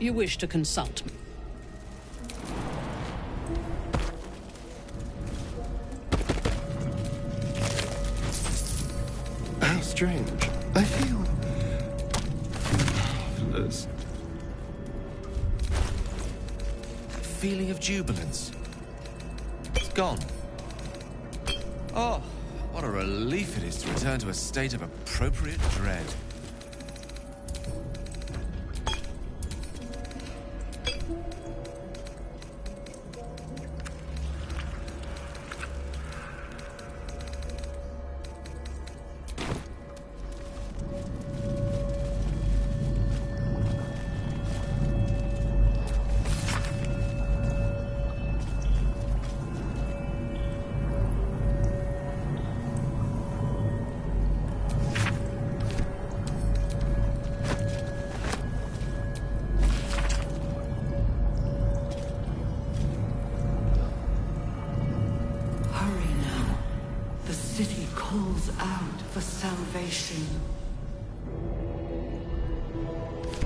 You wish to consult me? How strange. I feel marvelous. That feeling of jubilance. It's gone. Oh, what a relief it is to return to a state of appropriate dread. Calls out for salvation.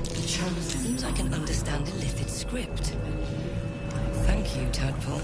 The chosen. Seems I can understand Illithid script. Thank you, Tadpole.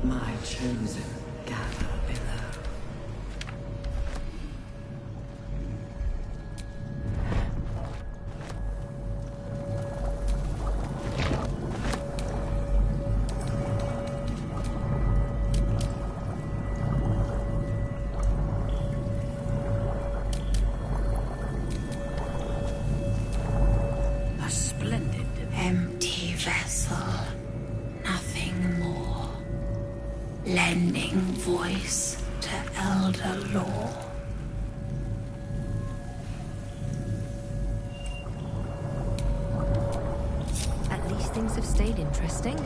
My chosen gather below. A splendid empty vessel. Nothing more. Lending voice to elder law. At least things have stayed interesting.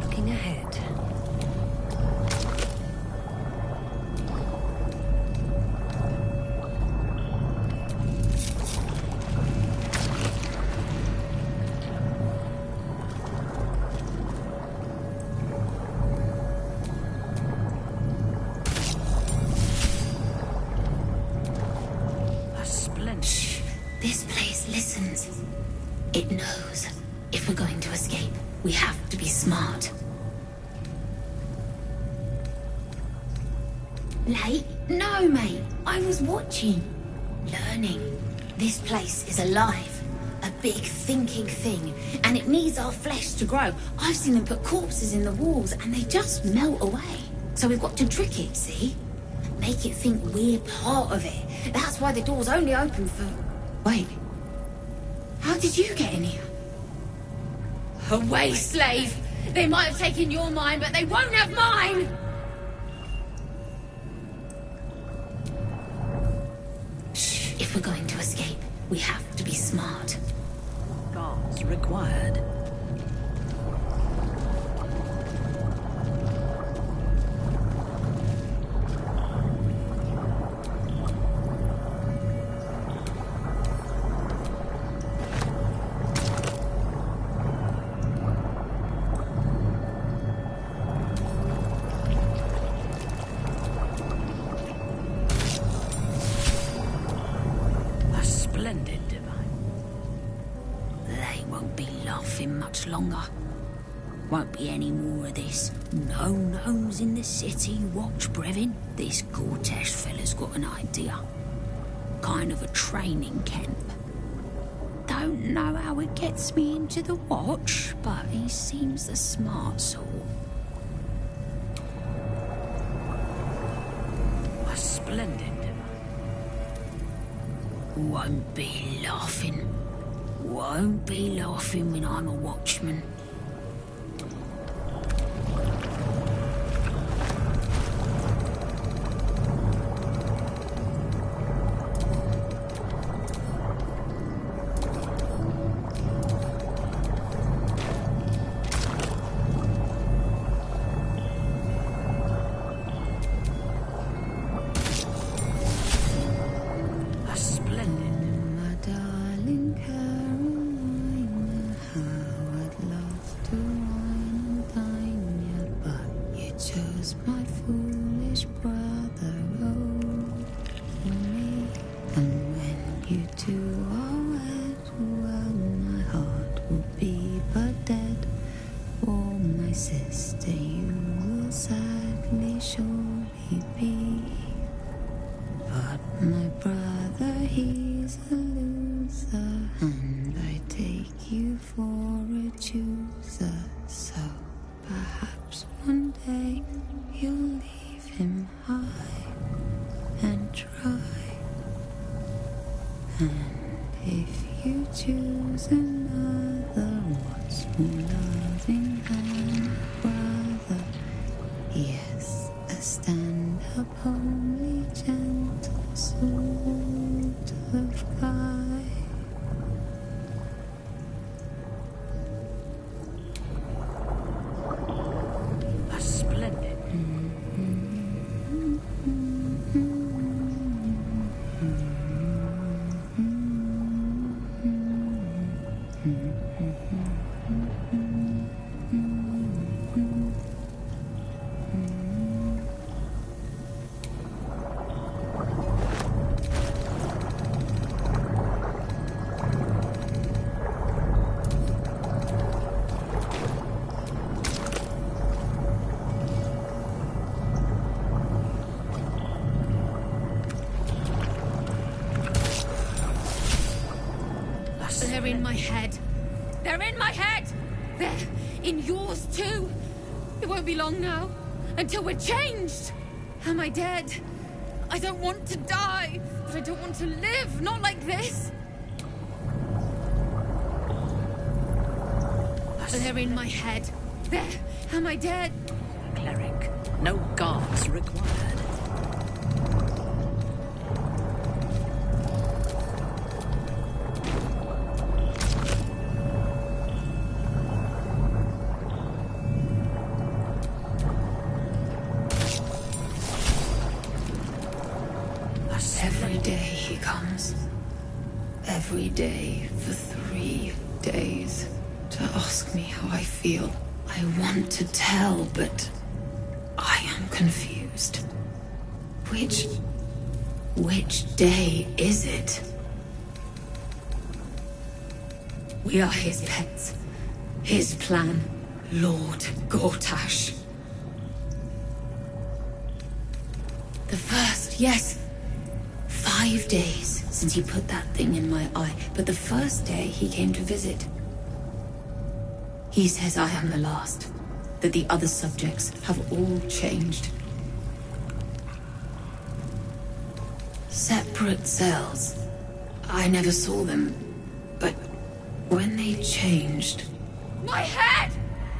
Looking ahead. This place listens. It knows. If we're going to escape, we have to be smart. Late? No, mate. I was watching. Learning. This place is alive. A big thinking thing. And it needs our flesh to grow. I've seen them put corpses in the walls and they just melt away. So we've got to trick it, see? Make it think we're part of it. That's why the door's only open for... Wait. How did you get in here? Away, slave! They might have taken your mind, but they won't have mine! Shh. If we're going to escape, we have to be smart. guards required. Longer. Won't be any more of this. No gnomes in the city. Watch, Brevin. This Gortash fella's got an idea. Kind of a training camp. don't know how it gets me into the watch, but he seems the smart sort. A splendid. Won't be laughing. Won't be laughing when I'm a watchman. They're in my head. They're in my head! They're in yours too. It won't be long now until we're changed. Am I dead? I don't want to die, but I don't want to live. Not like this. They're in my head. There. Am I dead? Cleric. No guards required. Every day he comes. Every day for 3 days to ask me how I feel. I want to tell, but I am confused. Which day is it? We are his pets. His plan, Lord Gortash. The first, yes. 5 days since he put that thing in my eye, but the first day he came to visit. He says I am the last, that the other subjects have all changed. Separate cells. I never saw them, but when they changed... My head!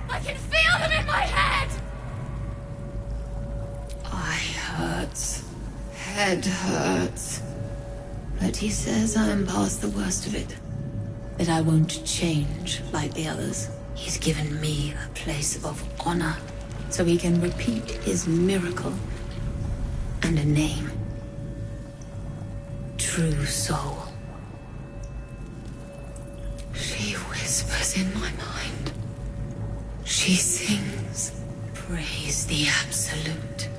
I can feel them in my head! Eye hurts. Head hurts. But he says I am past the worst of it. That I won't change like the others. He's given me a place of honor, so he can repeat his miracle and a name. True Soul. She whispers in my mind. She sings, praise the Absolute.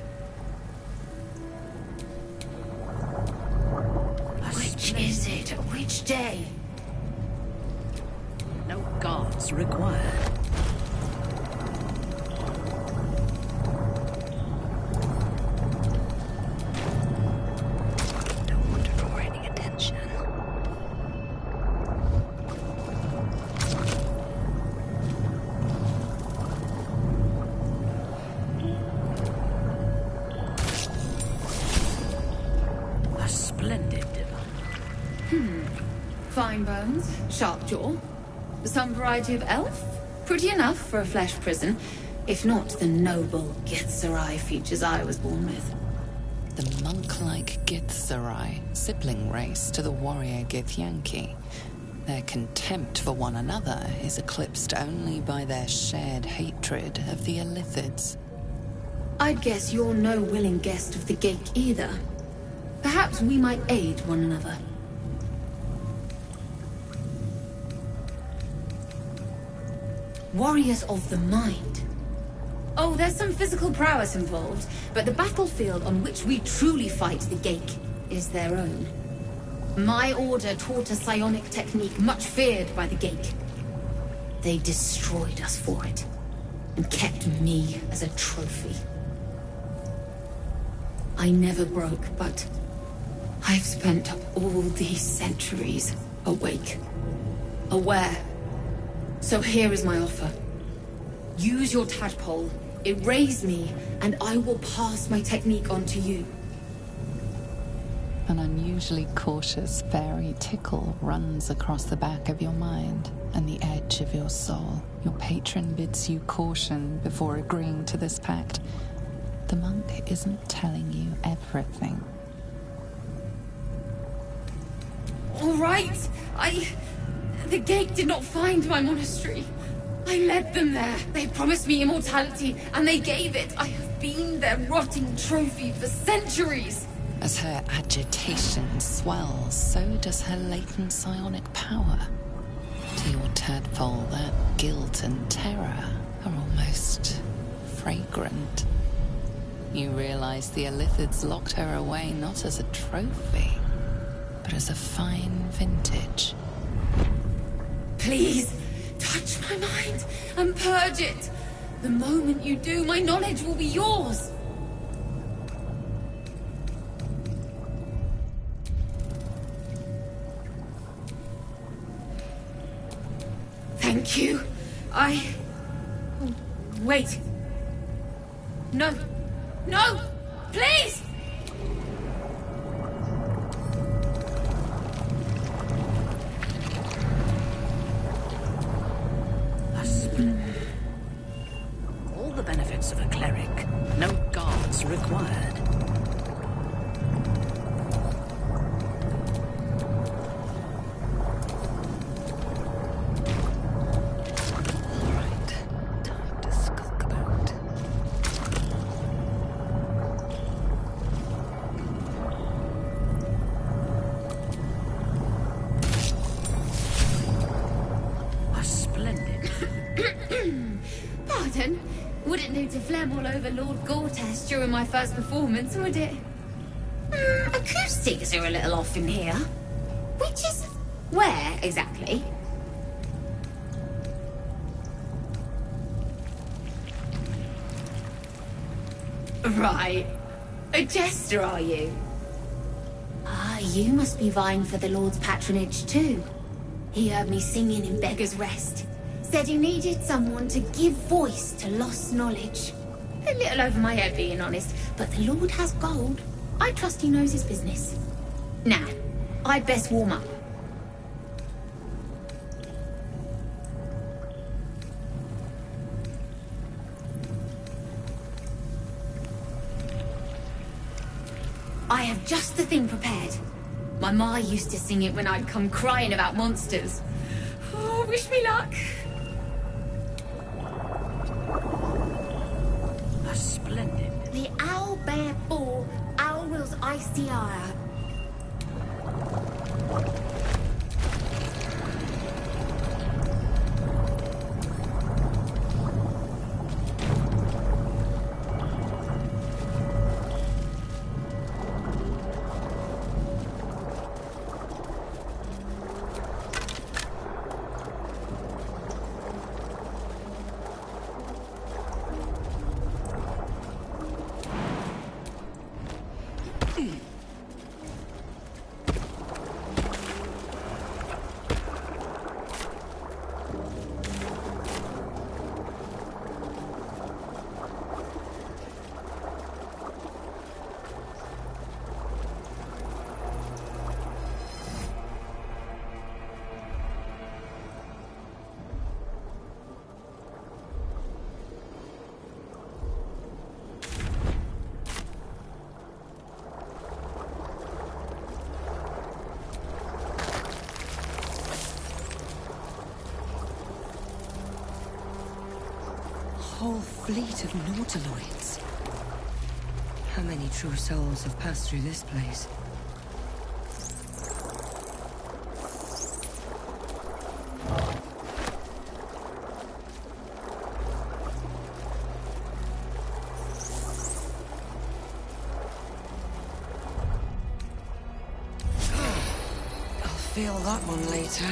Which is it? Which day? No guards required. No wonder for any attention. splendid. Fine bones, sharp jaw. Some variety of elf? Pretty enough for a flesh prison, if not the noble Githzerai features I was born with. The monk-like Githzerai, sibling race to the warrior Githyanki. Their contempt for one another is eclipsed only by their shared hatred of the Illithids. I'd guess you're no willing guest of the Geik either. Perhaps we might aid one another. Warriors of the mind. Oh, there's some physical prowess involved, but the battlefield on which we truly fight the Geik is their own. My order taught a psionic technique much feared by the Geik. They destroyed us for it, and kept me as a trophy. I never broke, but I've spent all these centuries awake, aware. So here is my offer. Use your tadpole, erase me, and I will pass my technique on to you. An unusually cautious fairy tickle runs across the back of your mind and the edge of your soul. Your patron bids you caution before agreeing to this pact. The monk isn't telling you everything. All right, The Geik did not find my monastery. I led them there. They promised me immortality, and they gave it. I have been their rotting trophy for centuries. As her agitation swells, so does her latent psionic power. To your tadpole, that guilt and terror are almost fragrant. You realize the Illithids locked her away not as a trophy, but as a fine vintage. Please, touch my mind and purge it. The moment you do, my knowledge will be yours. Thank you. Oh, wait. No. No! Please! All the benefits of a cleric. No guards required. Pardon? Wouldn't do to phlegm all over Lord Gortas during my first performance, would it? Acoustics are a little off in here. Which is... where, exactly? Right. A jester, are you? Ah, you must be vying for the Lord's patronage, too. He heard me singing in Beggar's Rest. Said he needed someone to give voice to lost knowledge. A little over my head, being honest, but the Lord has gold. I trust he knows his business. Now, I'd best warm up. I have just the thing prepared. My ma used to sing it when I'd come crying about monsters. Oh, wish me luck. Splendid. The owl bear ball, owl will's icy ire. whole fleet of nautiloids. How many true souls have passed through this place? I'll feel that one later.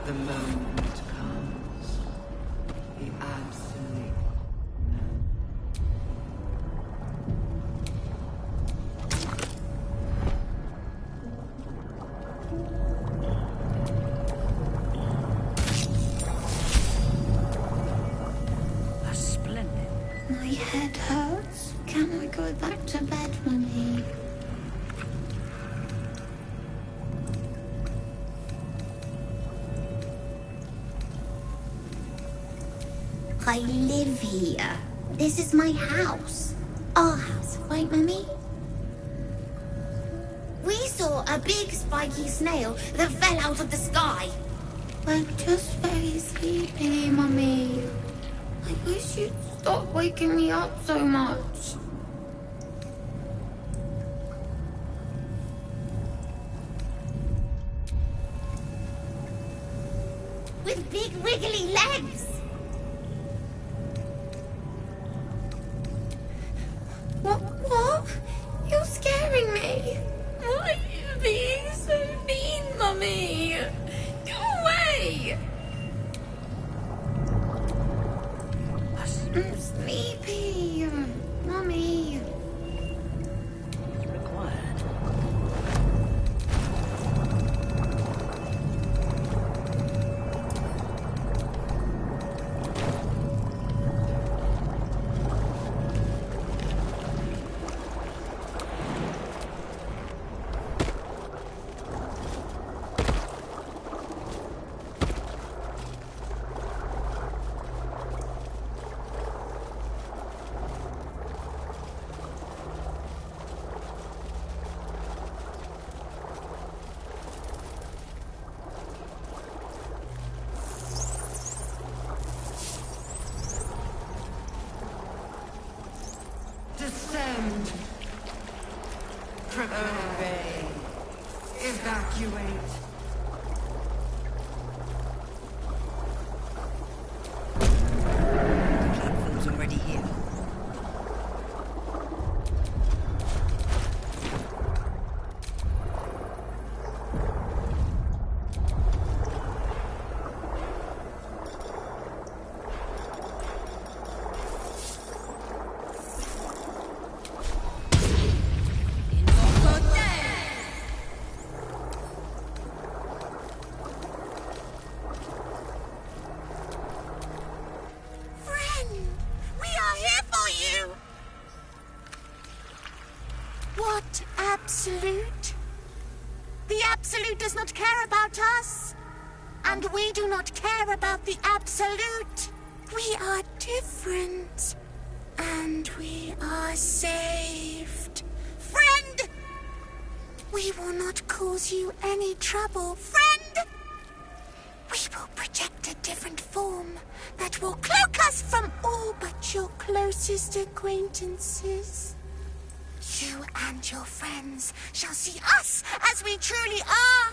The moment comes. The absolute. A splendid. My head hurts. Can I go back to bed, Mummy? I live here. This is my house. Our house, right, Mummy? We saw a big spiky snail that fell out of the sky. I'm just very sleepy, Mummy. I wish you'd stop waking me up so much. With big wiggly legs. What? You're scaring me. Why are you being so mean, Mummy? Go away. I'm sleepy. Mummy. Required. Descend. Obey. Evacuate. The platform's already here. What absolute? The absolute does not care about us. And we do not care about the absolute. We are different. And we are saved. Friend! We will not cause you any trouble, friend! We will project a different form that will cloak us from all but your closest acquaintances. You and your friends shall see us as we truly are.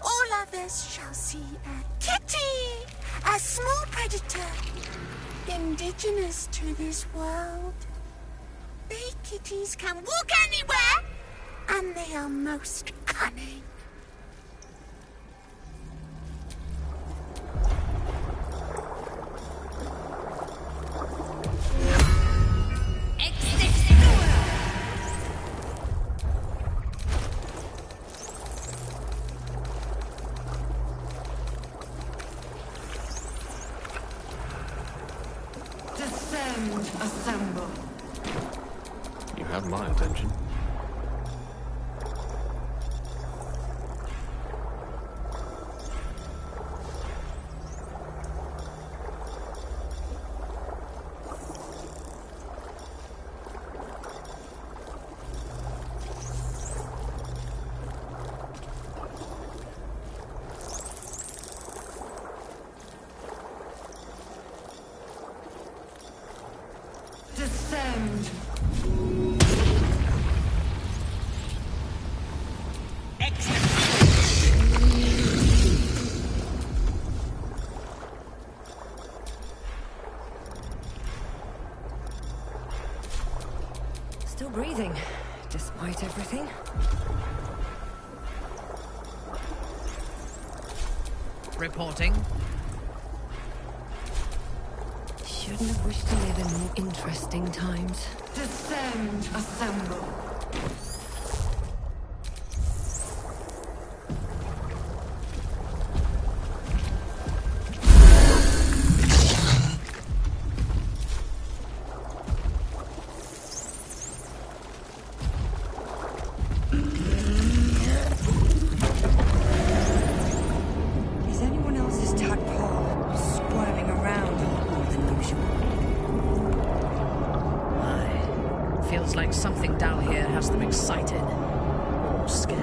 All others shall see a kitty, a small predator, indigenous to this world. They kitties can walk anywhere, and they are most cunning. Descend, assemble. have my attention. Descend. Still breathing, despite everything. Reporting. Shouldn't have wished to live in more interesting times. Descend. Assemble. Is anyone else's tadpole squirming around a lot more than usual? Feels like something down here has them excited. Or scared.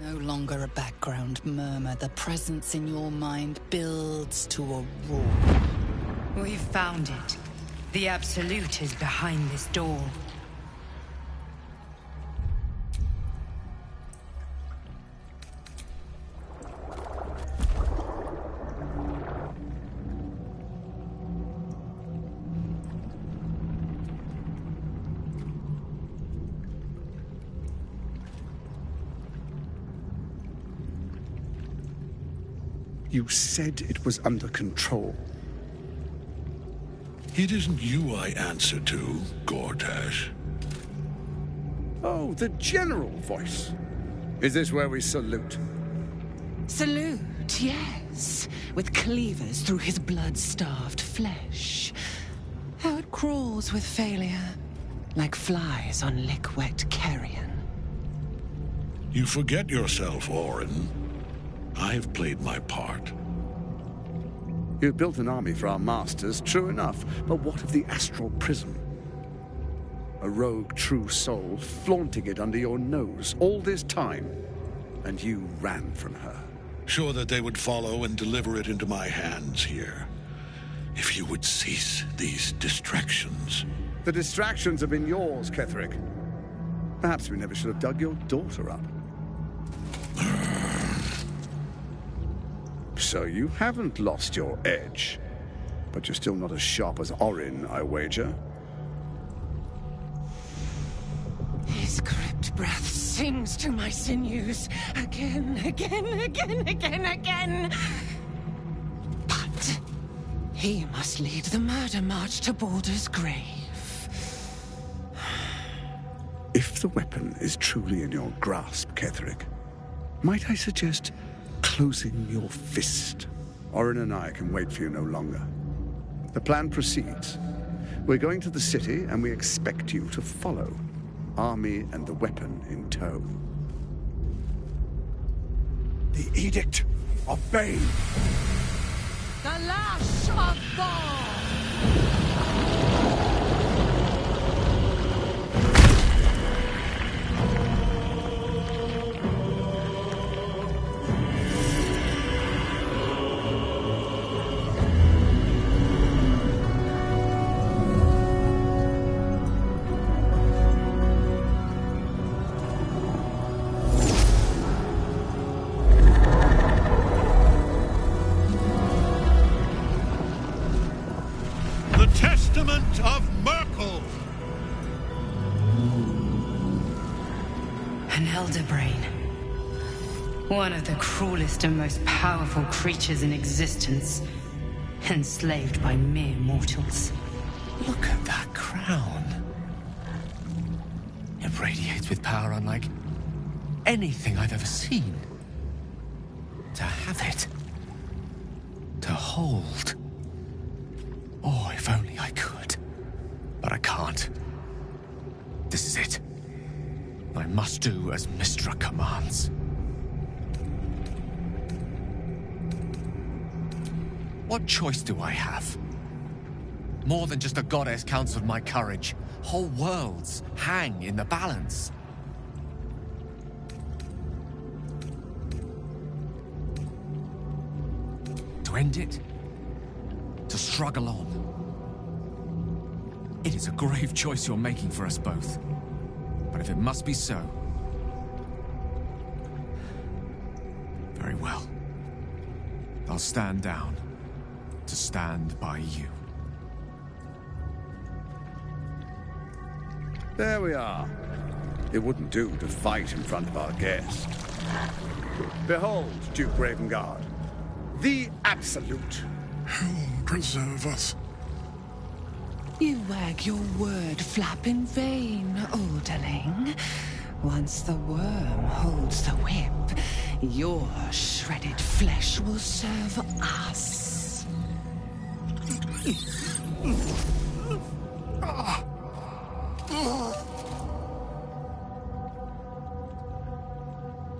No longer a background murmur. The presence in your mind builds to a roar. We've found it. The Absolute is behind this door. You said it was under control. It isn't you I answer to, Gortash. Oh, the general voice. Is this where we salute? Salute, yes. With cleavers through his blood-starved flesh. How it crawls with failure, like flies on lick-wet carrion. You forget yourself, Orin. I've played my part. You've built an army for our masters, true enough. But what of the astral prism? A rogue true soul, flaunting it under your nose all this time. And you ran from her. Sure that they would follow and deliver it into my hands here. If you would cease these distractions. The distractions have been yours, Ketherick. Perhaps we never should have dug your daughter up. So you haven't lost your edge. But you're still not as sharp as Orin, I wager. His crypt breath sings to my sinews. Again, again. But he must lead the murder march to Baldur's grave. If the weapon is truly in your grasp, Ketherick, might I suggest closing your fist? Orin and I can wait for you no longer. The plan proceeds. We're going to the city, and we expect you to follow. Army and the weapon in tow. The Edict of Bane. The lash of Thor! One of the cruelest and most powerful creatures in existence. enslaved by mere mortals. Look at that crown. It radiates with power unlike anything I've ever seen. To have it. To hold. Oh, if only I could. But I can't. This is it. I must do as Mystra commands. What choice do I have? More than just a goddess counseled my courage. Whole worlds hang in the balance. To end it? To struggle on? It is a grave choice you're making for us both. But if it must be so... very well. I'll stand down to stand by you. There we are. It wouldn't do to fight in front of our guest. Behold, Duke Ravengard, the Absolute. Helm preserve us. You wag your word flap in vain, Alderling. Once the worm holds the whip, your shredded flesh will serve us.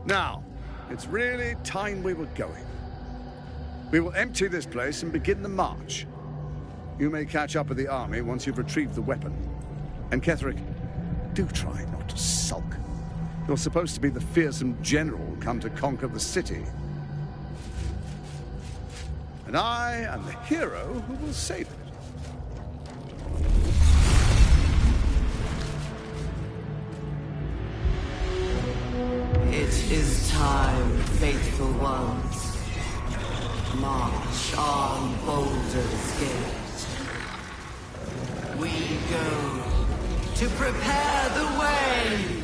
Now, it's really time we were going. We will empty this place and begin the march. You may catch up with the army once you've retrieved the weapon. And Ketheric, do try not to sulk. You're supposed to be the fearsome general come to conquer the city. And I am the hero who will save it. It is time, faithful ones. March on Baldur's Gate. We go to prepare the way!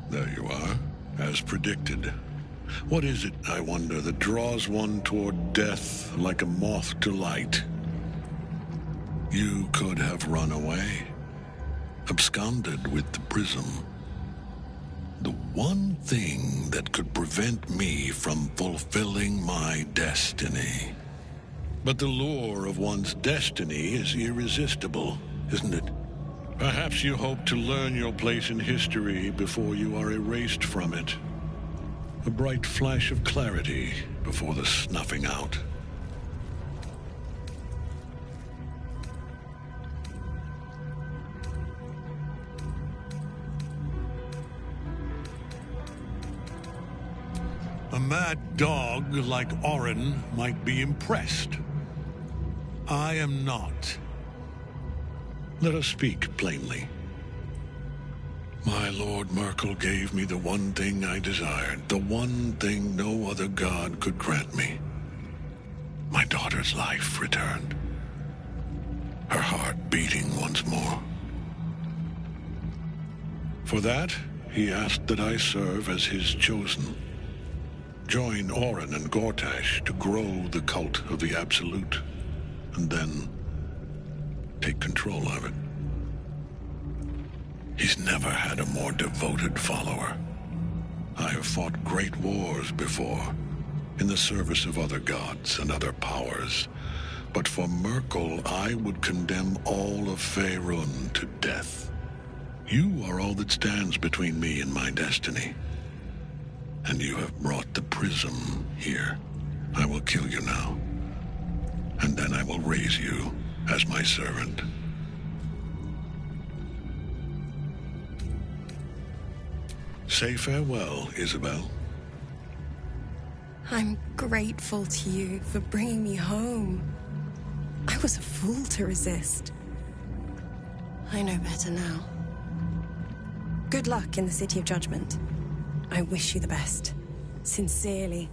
There you are, as predicted. What is it, I wonder, that draws one toward death like a moth to light? You could have run away, absconded with the prism. The one thing that could prevent me from fulfilling my destiny. But the lure of one's destiny is irresistible, isn't it? Perhaps you hope to learn your place in history before you are erased from it. A bright flash of clarity before the snuffing out. A mad dog like Orin might be impressed. I am not. Let us speak plainly. My Lord Merkel gave me the one thing I desired, the one thing no other god could grant me. My daughter's life returned. Her heart beating once more. For that, he asked that I serve as his chosen. Join Orin and Gortash to grow the cult of the Absolute, and then take control of it. He's never had a more devoted follower. I have fought great wars before, in the service of other gods and other powers, but for Merkel I would condemn all of Faerun to death. You are all that stands between me and my destiny. And you have brought the prism here. I will kill you now, and then I will raise you as my servant. Say farewell, Isabel. I'm grateful to you for bringing me home. I was a fool to resist. I know better now. Good luck in the City of Judgment. I wish you the best. Sincerely.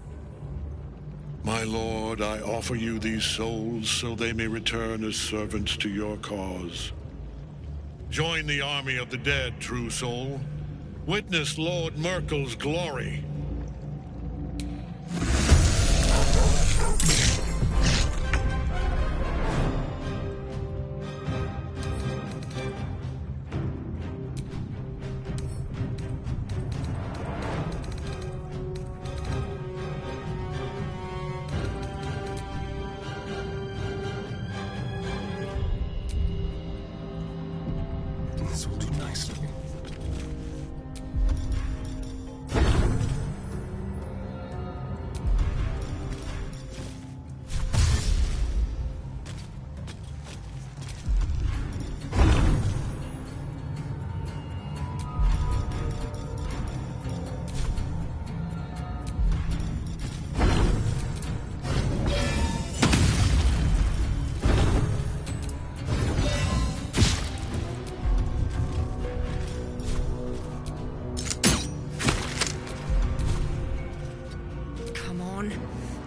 My lord, I offer you these souls so they may return as servants to your cause. Join the army of the dead, true soul. Witness Lord Merkel's glory. This will do nicely.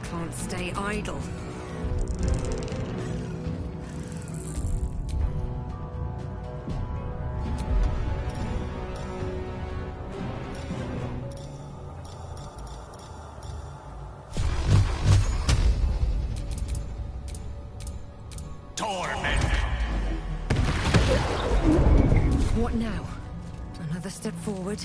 Can't stay idle. Torment! What now? Another step forward?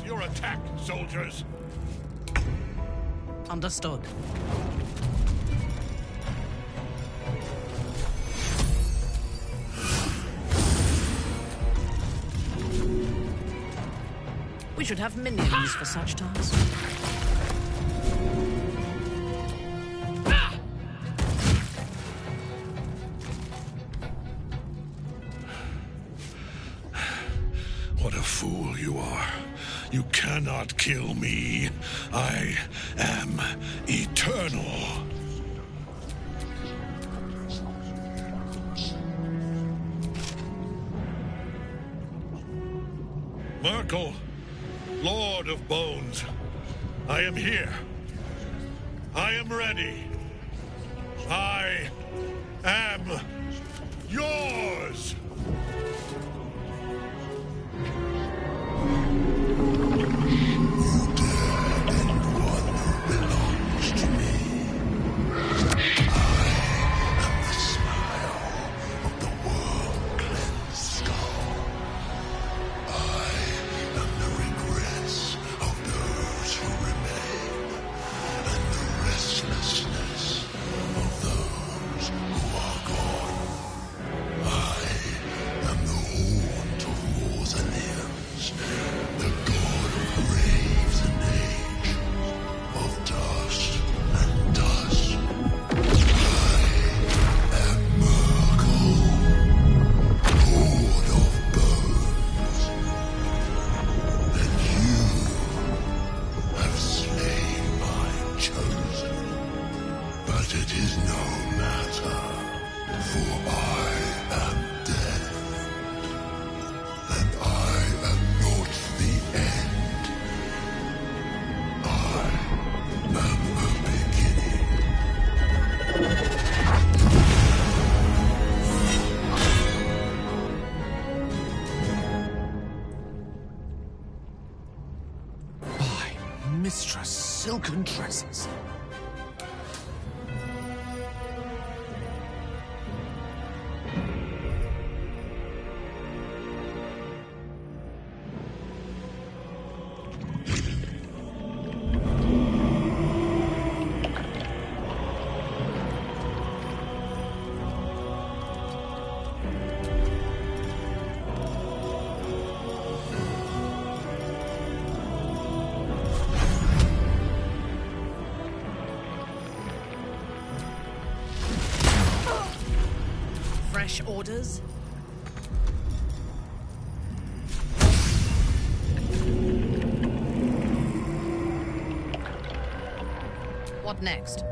Your attack, soldiers! Understood. We should have minions for such tasks. What a fool you are. You cannot kill me. I am eternal. Merkel, Lord of Bones, I am here. I am ready. I am yours. But it is no matter, for I am death, and I am not the end. I am the beginning. By Mistress Silken Tresses. Fresh orders? What next?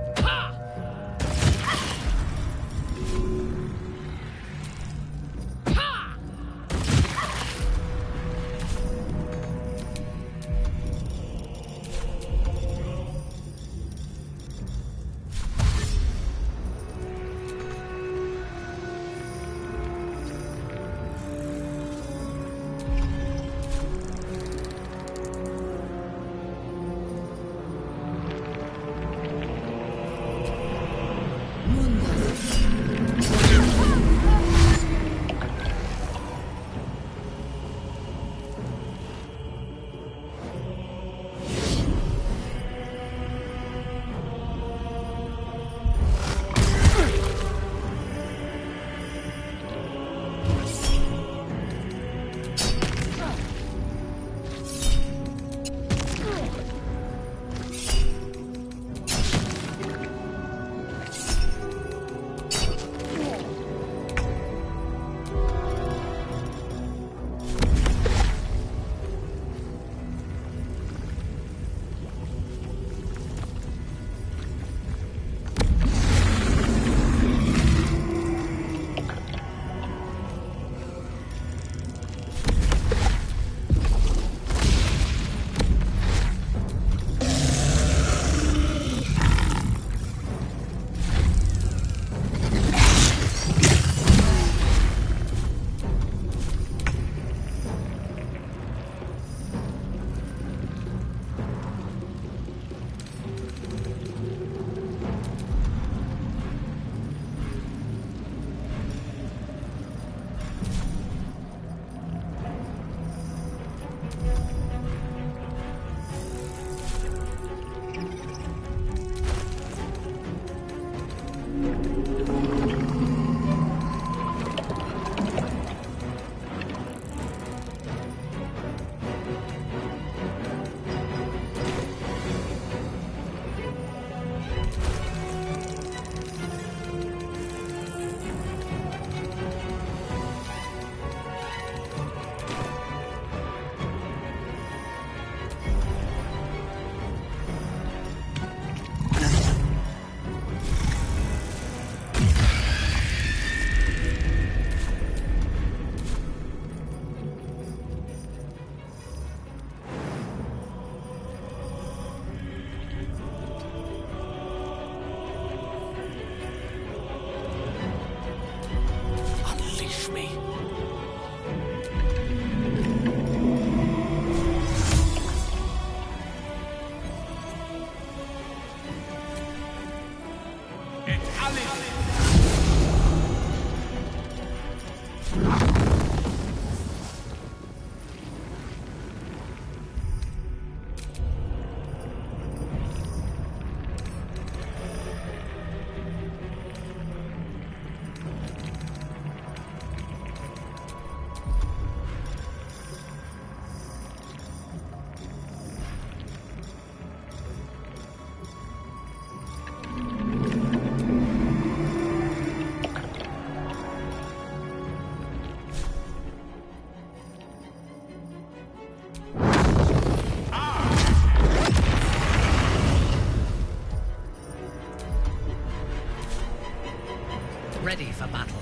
ready for battle.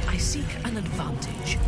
I seek an advantage.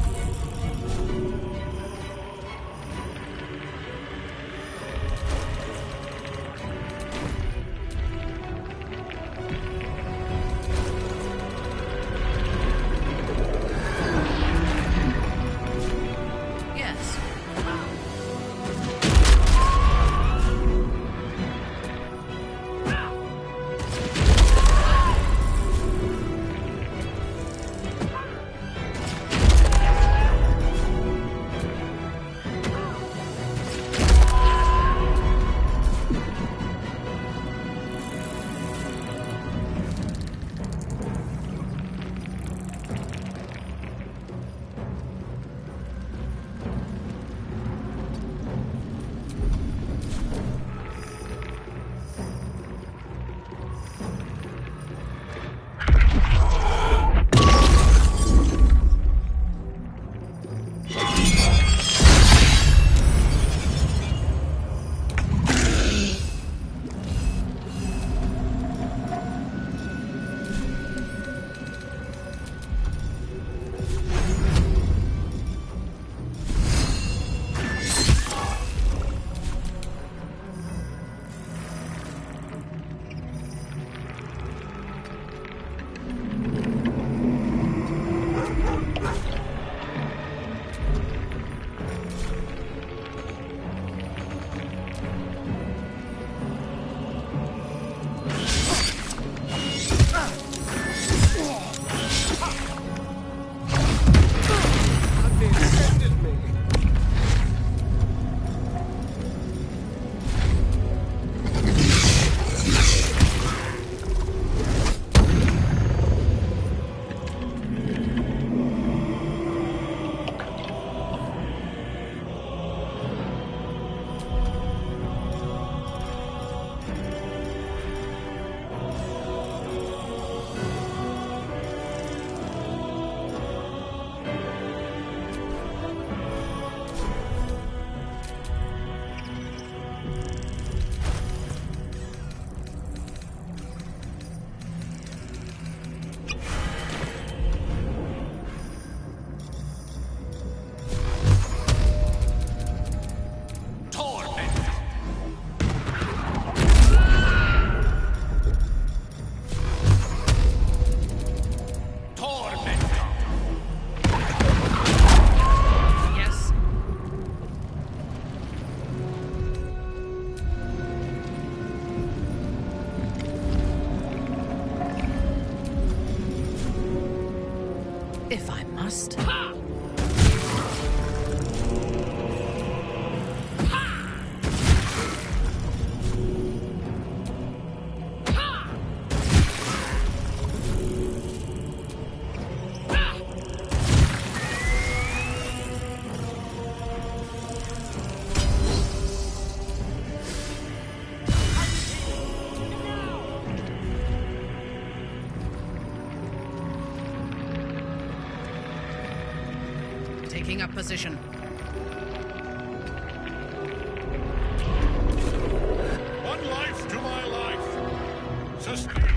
If I must. Taking up position. One life to my life. Sustain.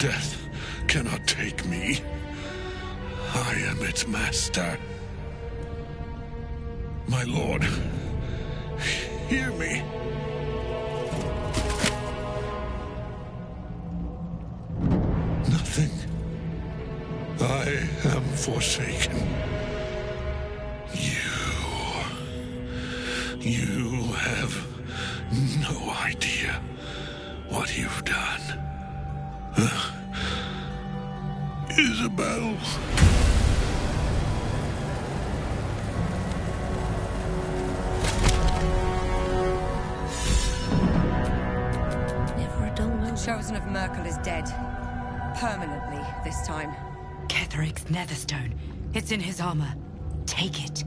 Death cannot take me. I am its master. My lord, hear me. Nothing. I am forsaken. You have no idea what you've done. Isabel. Never a dull moment. Chosen of Merkel is dead. Permanently, this time. Ketheric's Netherstone. It's in his armor. Take it.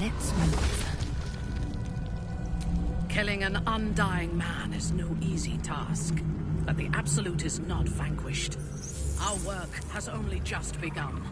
Let's move. Killing an undying man is no easy task, but the Absolute is not vanquished. Our work has only just begun.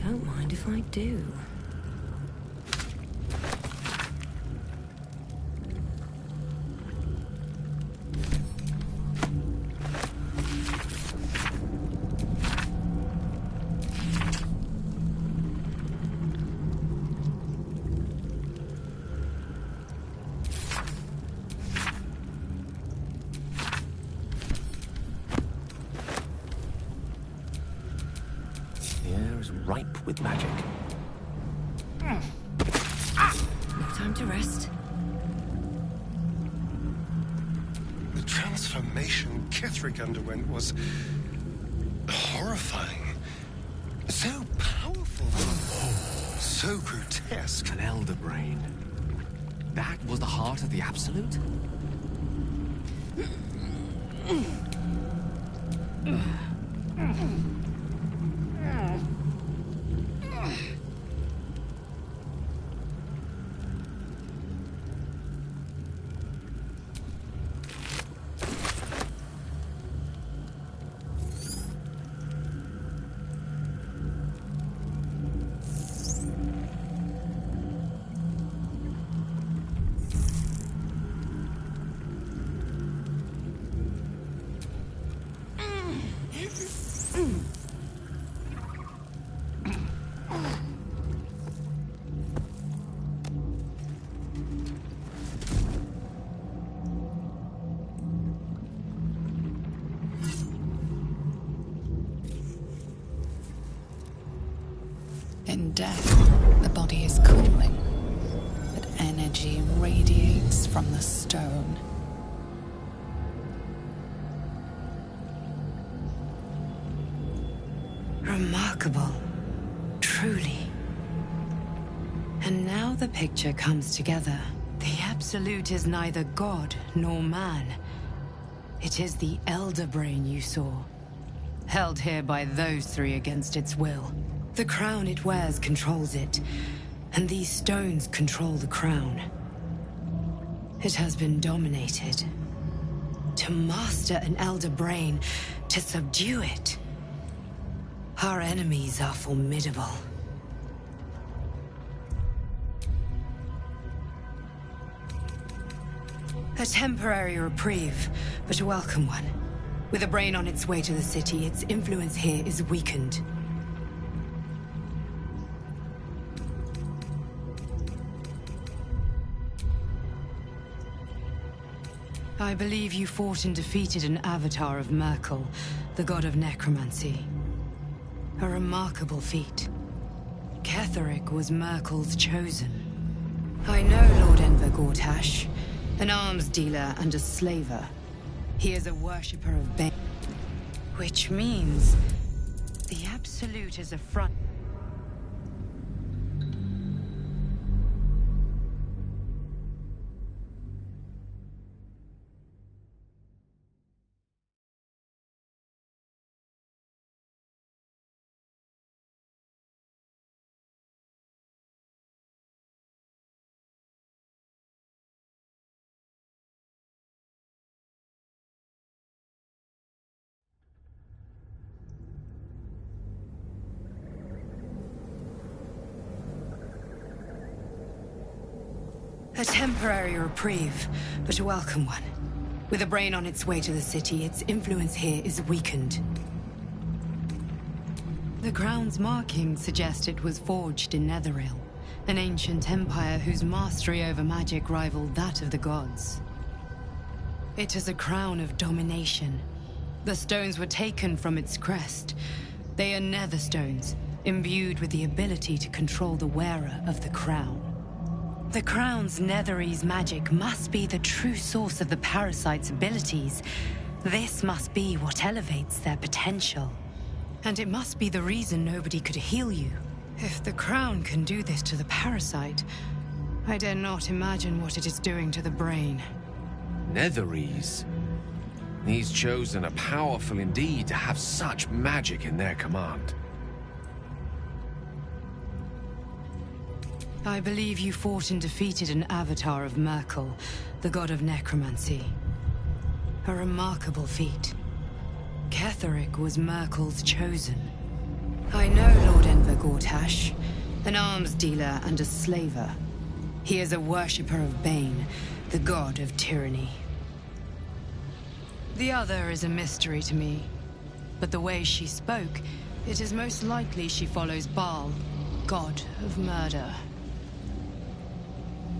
Don't mind if I do. Ripe with magic. No time to rest. The transformation Ketheric underwent was horrifying. So powerful. So grotesque. An elder brain. That was the heart of the Absolute? In death, the body is cooling, but energy radiates from the stone. Remarkable. Truly. And now the picture comes together. The Absolute is neither god nor man. It is the Elder Brain you saw, held here by those three against its will. The crown it wears controls it, and these stones control the crown. It has been dominated. To master an Elder Brain, to subdue it. Our enemies are formidable. A temporary reprieve, but a welcome one. With a brain on its way to the city, its influence here is weakened. I believe you fought and defeated an avatar of Merkel, the god of necromancy. A remarkable feat. Ketheric was Merkel's chosen. I know Lord Enver Gortash, an arms dealer and a slaver. He is a worshipper of Bane. Which means the Absolute is a front. A temporary reprieve, but a welcome one. With a brain on its way to the city, its influence here is weakened. The crown's markings suggest it was forged in Netheril, an ancient empire whose mastery over magic rivaled that of the gods. It is a crown of domination. The stones were taken from its crest. They are nether stones, imbued with the ability to control the wearer of the crown. The crown's Netherese magic must be the true source of the parasite's abilities. This must be what elevates their potential. And it must be the reason nobody could heal you. If the crown can do this to the parasite, I dare not imagine what it is doing to the brain. Netherese? These chosen are powerful indeed to have such magic in their command. I believe you fought and defeated an avatar of Merkel, the god of necromancy. A remarkable feat. Ketheric was Merkel's chosen. I know Lord Enver Gortash, an arms dealer and a slaver. He is a worshipper of Bane, the god of tyranny. The other is a mystery to me, but the way she spoke, it is most likely she follows Baal, god of murder.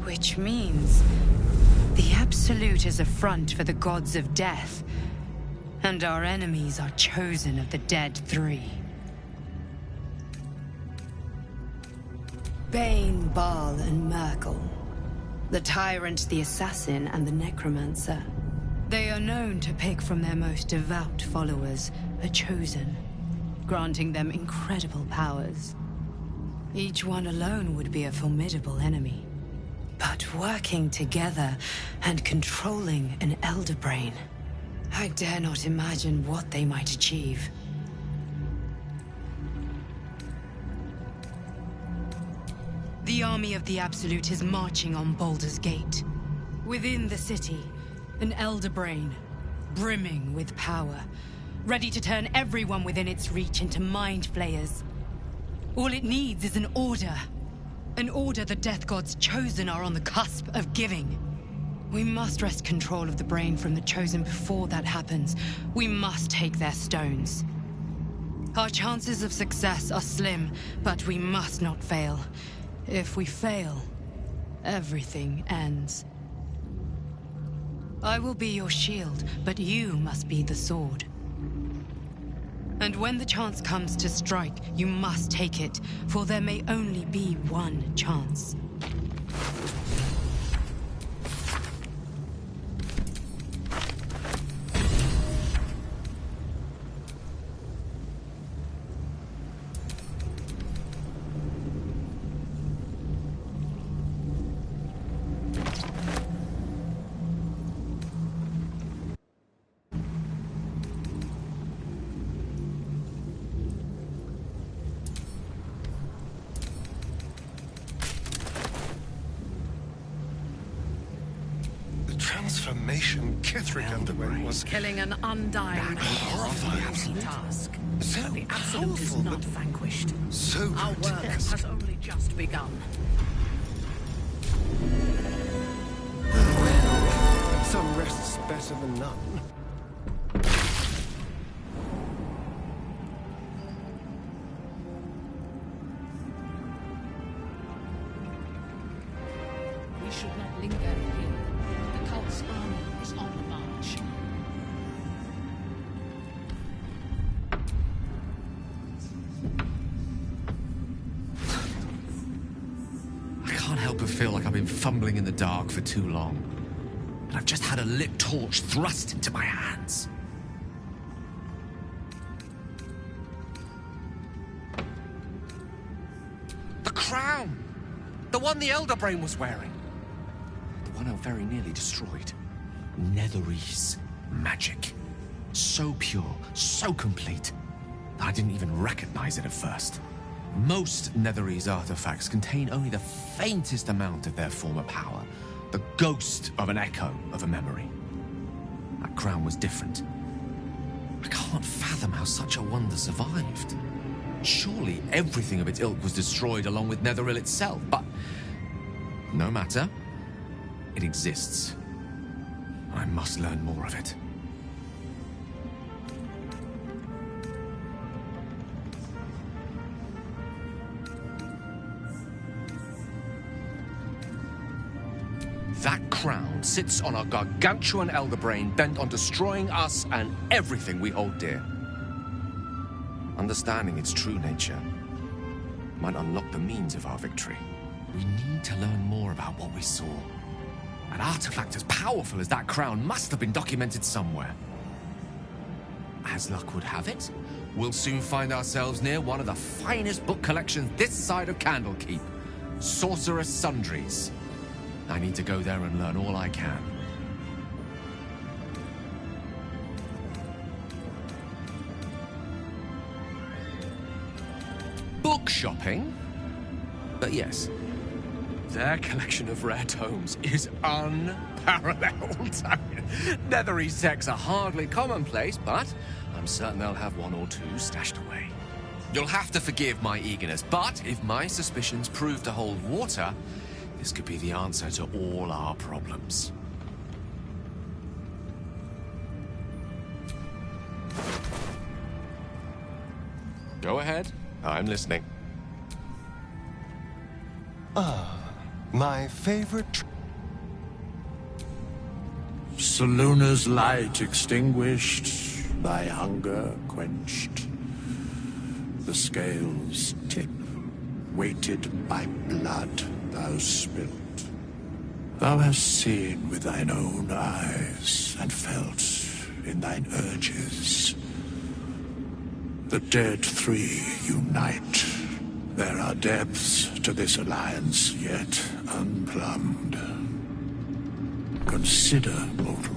Which means the Absolute is a front for the gods of death, and our enemies are chosen of the dead three. Bane, Baal, and Merkel. The tyrant, the assassin, and the necromancer. They are known to pick from their most devout followers a chosen, granting them incredible powers. Each one alone would be a formidable enemy. But working together and controlling an Elder Brain, I dare not imagine what they might achieve. The army of the Absolute is marching on Baldur's Gate. Within the city, an Elder Brain, brimming with power, ready to turn everyone within its reach into mind flayers. All it needs is an order. An order the Death Gods chosen are on the cusp of giving. We must wrest control of the brain from the chosen before that happens. We must take their stones. Our chances of success are slim, but we must not fail. If we fail, everything ends. I will be your shield, but you must be the sword. And when the chance comes to strike, you must take it, for there may only be one chance. Transformation Kithric underwent was... Killing an undying man is no easy task. So But the Absolute is powerful, not but vanquished. so Our work grotesque. has only just begun. Some rest's better than none. We should not linger here. The cult's army is on the march. I can't help but feel like I've been fumbling in the dark for too long. And I've just had a lit torch thrust into my hands. The crown! The one the Elder Brain was wearing. The one I very nearly destroyed. Netherese magic. So pure, so complete, that I didn't even recognize it at first. Most Netherese artifacts contain only the faintest amount of their former power. The ghost of an echo of a memory. That crown was different. I can't fathom how such a wonder survived. Surely everything of its ilk was destroyed along with Netheril itself, but no matter. It exists. I must learn more of it. That crown sits on a gargantuan elder brain bent on destroying us and everything we hold dear. Understanding its true nature might unlock the means of our victory. We need to learn more about what we saw. An artifact as powerful as that crown must have been documented somewhere. As luck would have it, we'll soon find ourselves near one of the finest book collections this side of Candlekeep. Sorcerer's Sundries. I need to go there and learn all I can. Book shopping? But yes, their collection of rare tomes is unparalleled. Netherese texts are hardly commonplace, but I'm certain they'll have one or two stashed away. You'll have to forgive my eagerness, but if my suspicions prove to hold water, this could be the answer to all our problems. Go ahead. I'm listening. My favorite... Salona's light extinguished, thy hunger quenched. The scales tip, weighted by blood thou spilt. Thou hast seen with thine own eyes, and felt in thine urges. The dead three unite. There are depths to this alliance yet unplumbed. Consider, mortal.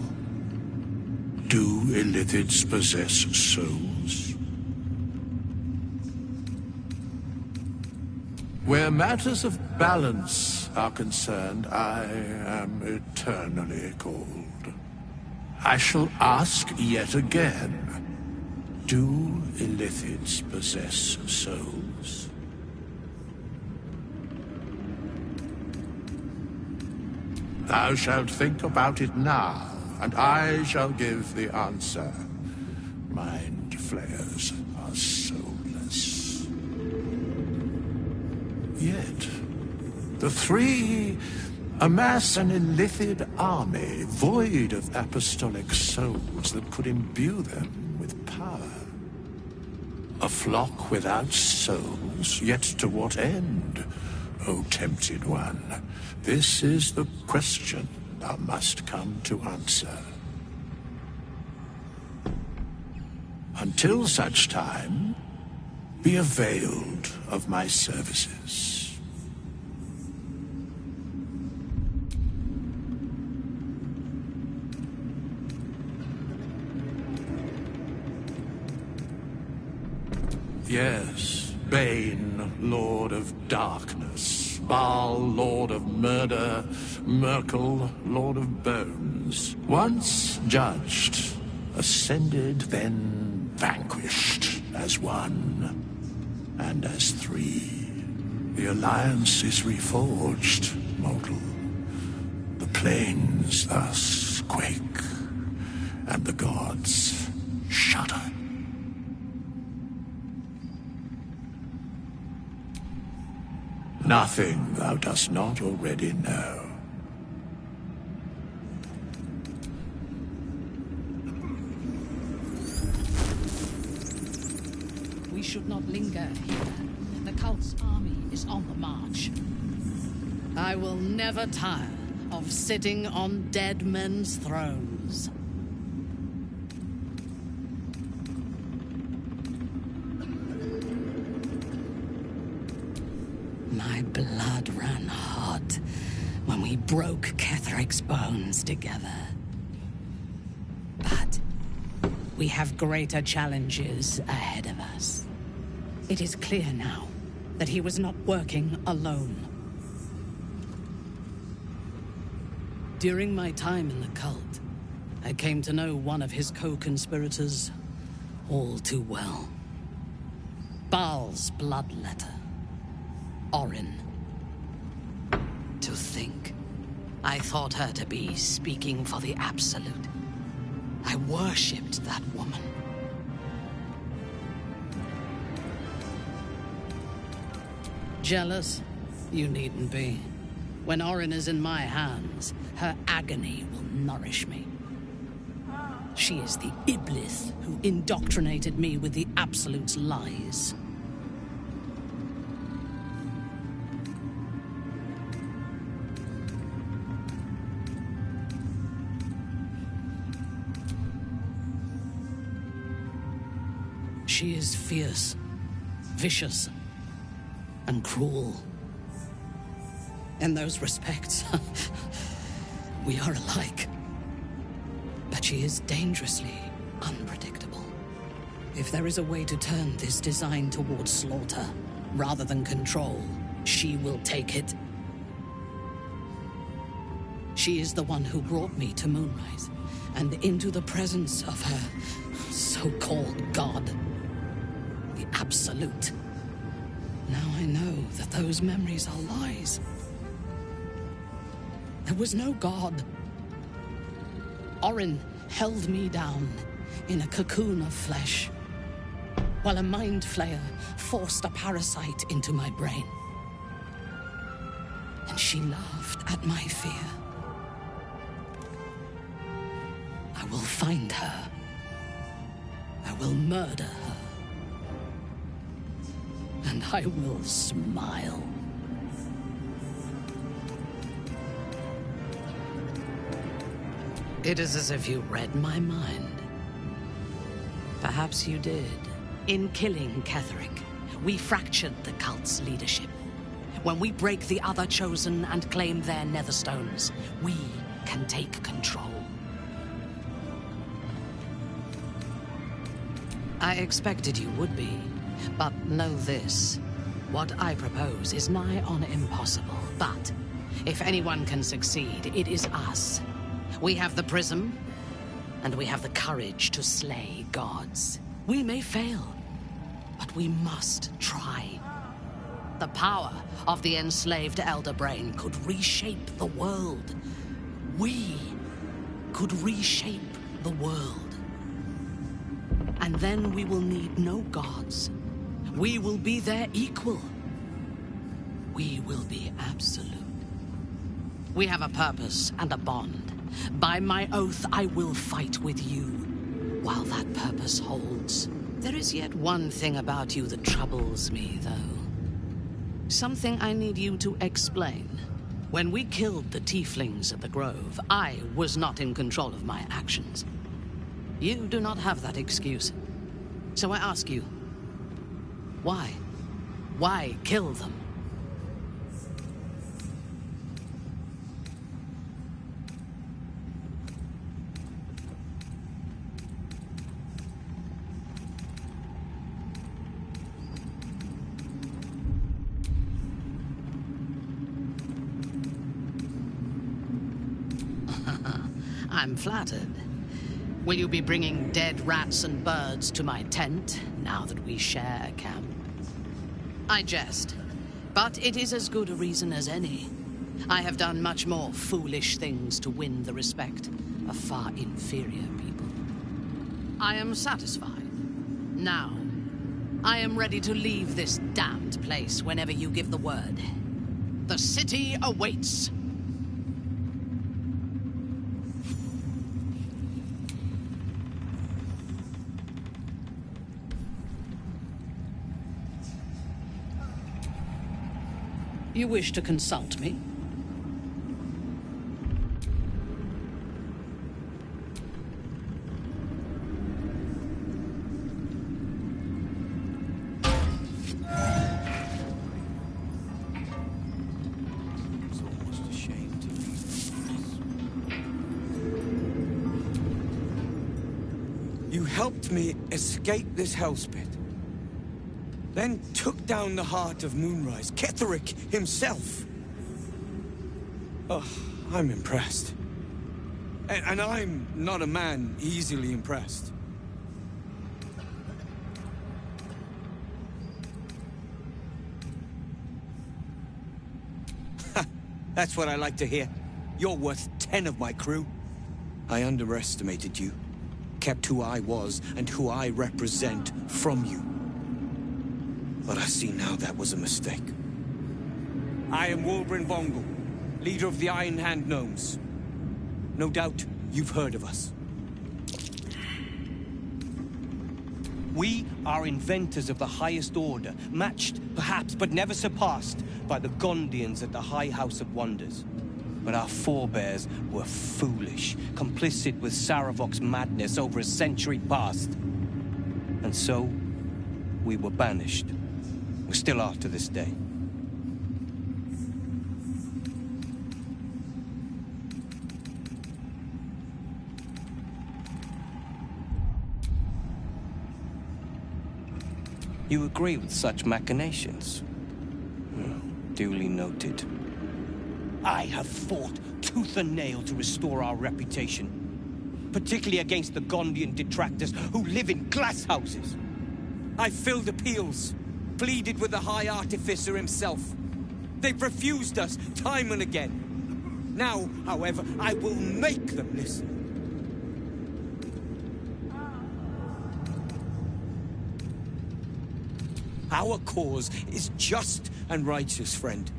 Do illithids possess souls? Where matters of balance are concerned, I am eternally cold. I shall ask yet again, do illithids possess souls? Thou shalt think about it now, and I shall give the answer. Mind flayers are soulless. Yet, the three amass an illithid army void of apostolic souls that could imbue them with power. A flock without souls, yet to what end, O tempted one? This is the question thou must come to answer. Until such time, be availed of my services. Yes, Bane, Lord of Darkness, Baal, Lord of Murder, Merkel, Lord of Bones. Once judged, ascended, then vanquished, as one, and as three. The alliance is reforged, mortal. The plains thus quake, and the gods shudder. Nothing thou dost not already know. We should not linger here. The cult's army is on the march. I will never tire of sitting on dead men's thrones. My blood ran hot when we broke Ketheric's bones together. But we have greater challenges ahead of us. It is clear now that he was not working alone. During my time in the cult, I came to know one of his co-conspirators all too well. Baal's bloodletter. Orin. To think, I thought her to be speaking for the Absolute. I worshipped that woman. Jealous? You needn't be. When Orin is in my hands, her agony will nourish me. She is the Iblis who indoctrinated me with the Absolute's lies. She is fierce, vicious, and cruel. In those respects, we are alike. But she is dangerously unpredictable. If there is a way to turn this design towards slaughter, rather than control, she will take it. She is the one who brought me to Moonrise, and into the presence of her so-called god. The Absolute. Now I know that those memories are lies. There was no god. Orin held me down in a cocoon of flesh, while a mind flayer forced a parasite into my brain. And she laughed at my fear. I will find her. I will murder her. And I will smile. It is as if you read my mind. Perhaps you did. In killing Ketheric, we fractured the cult's leadership. When we break the other Chosen and claim their Netherstones, we can take control. I expected you would be. But know this, what I propose is nigh on impossible. But if anyone can succeed, it is us. We have the prism, and we have the courage to slay gods. We may fail, but we must try. The power of the enslaved Elder Brain could reshape the world. We could reshape the world. And then we will need no gods. We will be their equal. We will be absolute. We have a purpose and a bond. By my oath, I will fight with you while that purpose holds. There is yet one thing about you that troubles me, though. Something I need you to explain. When we killed the tieflings at the Grove, I was not in control of my actions. You do not have that excuse. So I ask you, why? Why kill them? I'm flattered. Will you be bringing dead rats and birds to my tent, now that we share a camp? I jest, but it is as good a reason as any. I have done much more foolish things to win the respect of far inferior people. I am satisfied. Now, I am ready to leave this damned place whenever you give the word. The city awaits. You wish to consult me? You helped me escape this hellspit. Then took down the heart of Moonrise, Ketheric himself. Oh, I'm impressed. And I'm not a man easily impressed. Ha! That's what I like to hear. You're worth 10 of my crew. I underestimated you. Kept who I was and who I represent from you. But I see now that was a mistake. I am Wolbrin Vongel, leader of the Iron Hand Gnomes. No doubt you've heard of us. We are inventors of the highest order, matched, perhaps, but never surpassed by the Gondians at the High House of Wonders. But our forebears were foolish, complicit with Saravok's madness over a century past. And so, we were banished. We still are to this day. You agree with such machinations? Duly noted. I have fought tooth and nail to restore our reputation, particularly against the Gondian detractors who live in glass houses. I filled appeals, pleaded with the High Artificer himself. They've refused us time and again. Now, however, I will make them listen. Our cause is just and righteous, friend.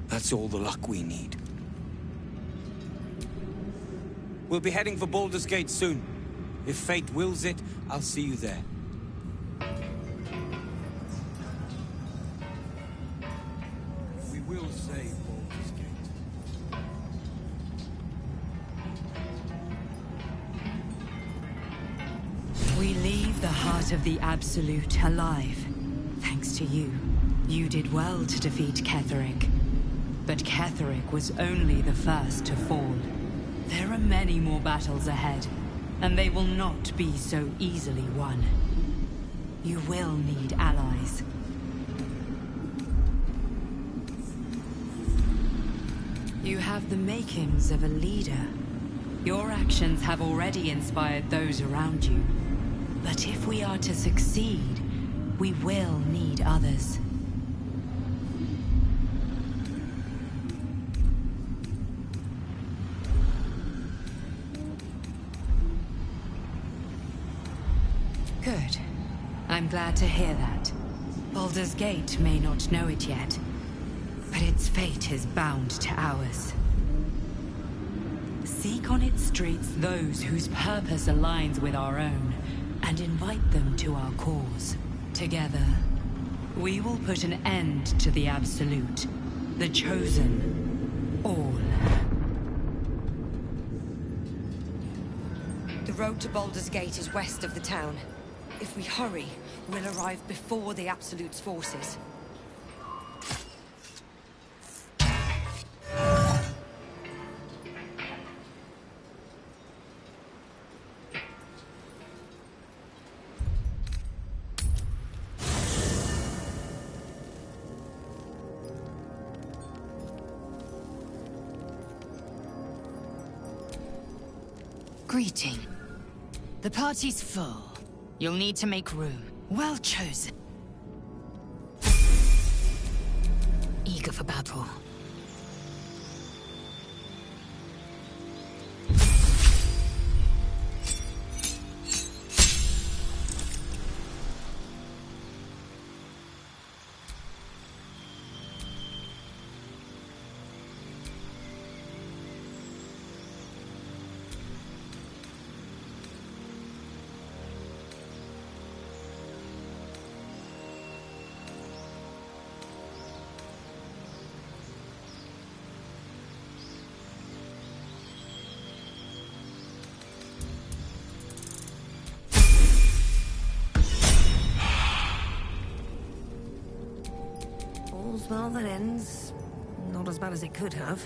That's all the luck we need. We'll be heading for Baldur's Gate soon. If fate wills it, I'll see you there. We will save Baldur's Gate. We leave the heart of the Absolute alive. Thanks to you. You did well to defeat Ketheric. But Ketheric was only the first to fall. There are many more battles ahead, and they will not be so easily won. You will need allies. You have the makings of a leader. Your actions have already inspired those around you. But if we are to succeed, we will need others. Good. I'm glad to hear that. Baldur's Gate may not know it yet, but its fate is bound to ours. Seek on its streets those whose purpose aligns with our own. and invite them to our cause. Together, we will put an end to the Absolute, the Chosen, all. The road to Baldur's Gate is west of the town. If we hurry, we'll arrive before the Absolute's forces. Greeting. The party's full. You'll need to make room. Well chosen. Eager for battle. All's well that ends. Not as bad as it could have.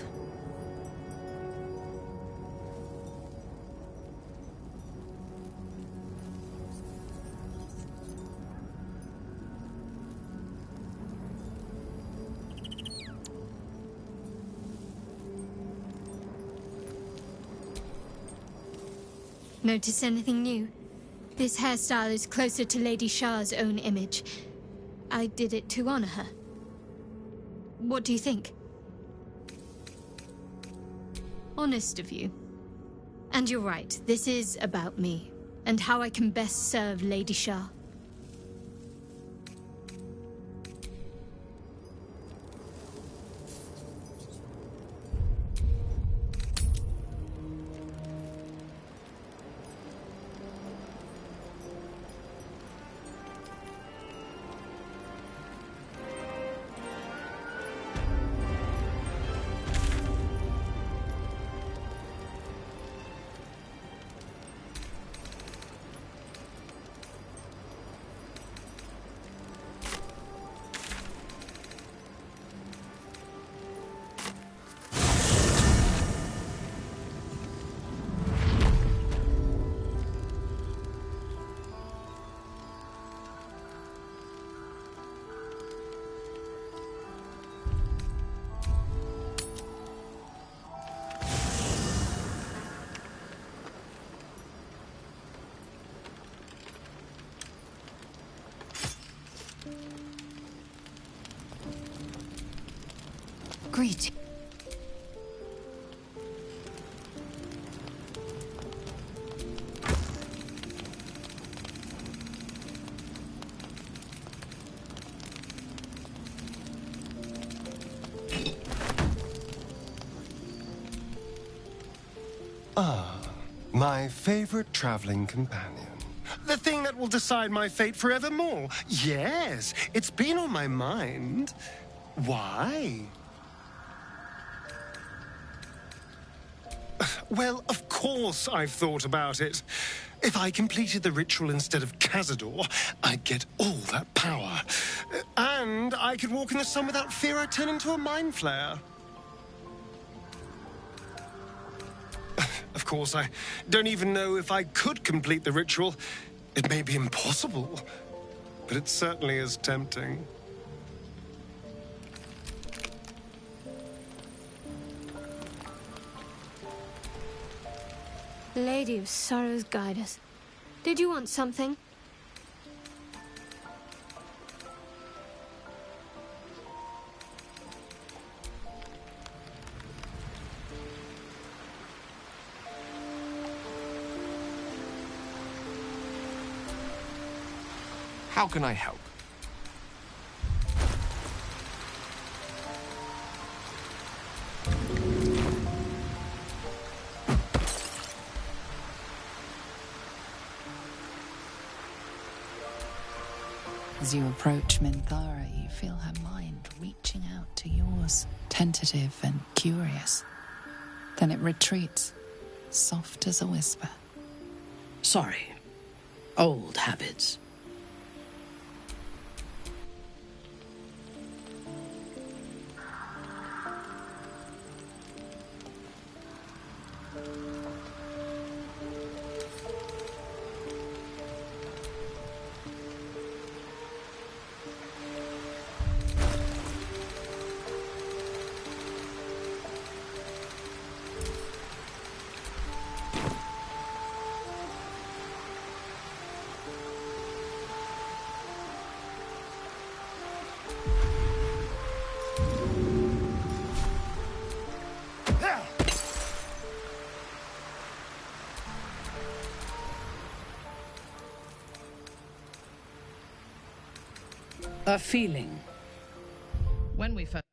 Notice anything new? This hairstyle is closer to Lady Shah's own image. I did it to honor her. What do you think? Honest of you. And you're right, this is about me, and how I can best serve Lady Shah. Greeting. Ah, my favorite traveling companion. The thing that will decide my fate forevermore. Yes, it's been on my mind. Why? Well, of course I've thought about it. If I completed the ritual instead of Cazador, I'd get all that power. And I could walk in the sun without fear I'd turn into a mind flayer. Of course, I don't even know if I could complete the ritual. It may be impossible, but it certainly is tempting. Lady of Sorrows, guide us. Did you want something? How can I help? As you approach Minthara, you feel her mind reaching out to yours, tentative and curious. Then it retreats, soft as a whisper. Sorry. Old habits. A feeling. When we first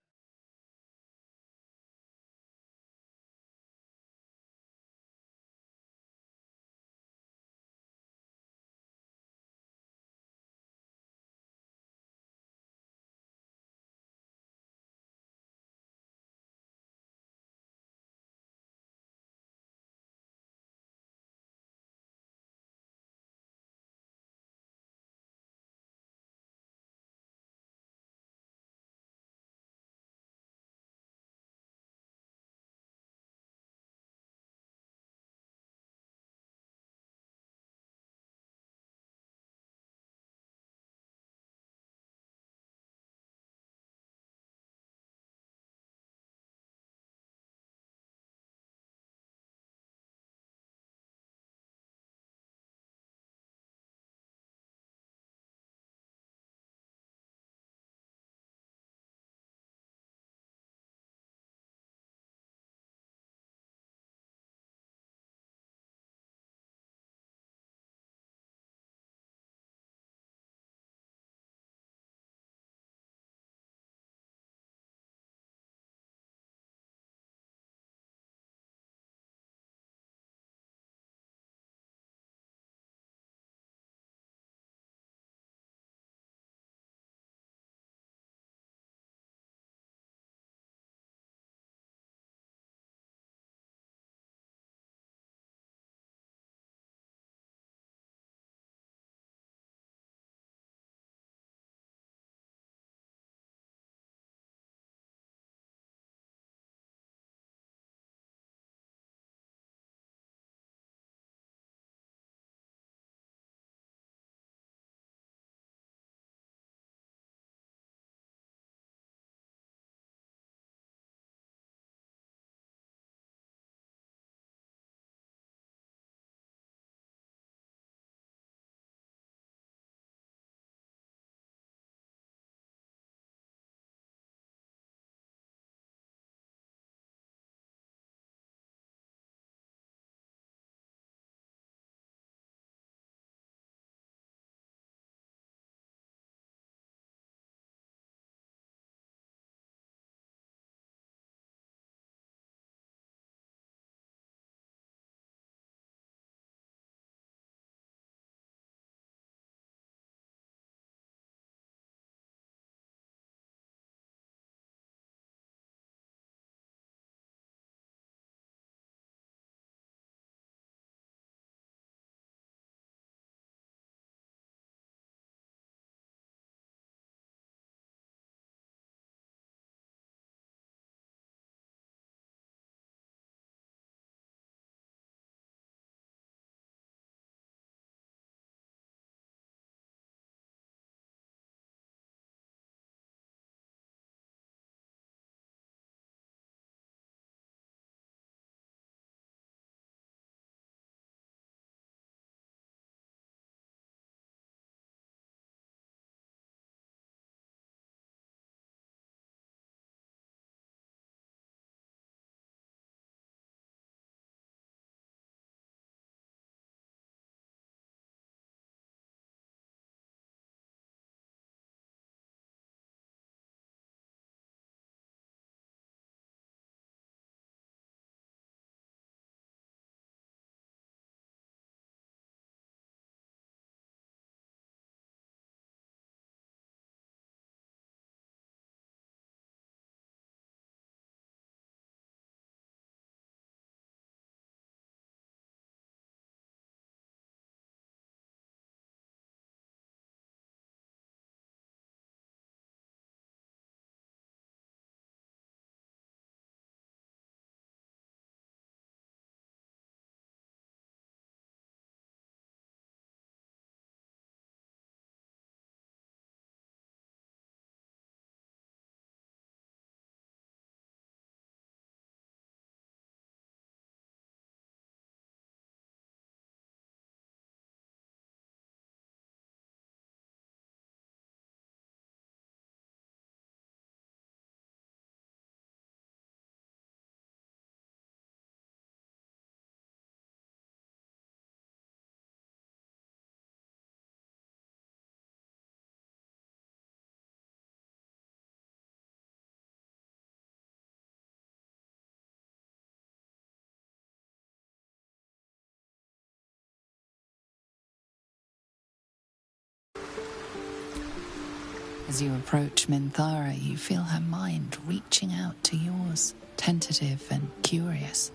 As you approach Minthara, you feel her mind reaching out to yours, tentative and curious.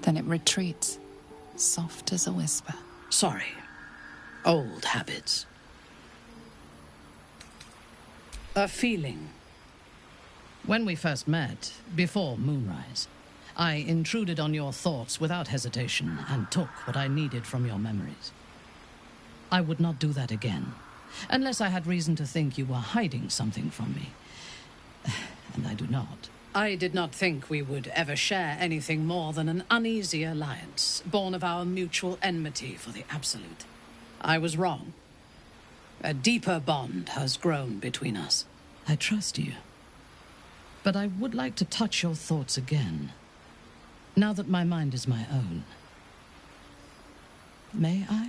Then it retreats, soft as a whisper. Sorry. Old habits. A feeling. When we first met, before moonrise, I intruded on your thoughts without hesitation and took what I needed from your memories. I would not do that again, unless I had reason to think you were hiding something from me. And I do not. I did not think we would ever share anything more than an uneasy alliance, born of our mutual enmity for the Absolute. I was wrong. A deeper bond has grown between us. I trust you. But I would like to touch your thoughts again, now that my mind is my own. May I?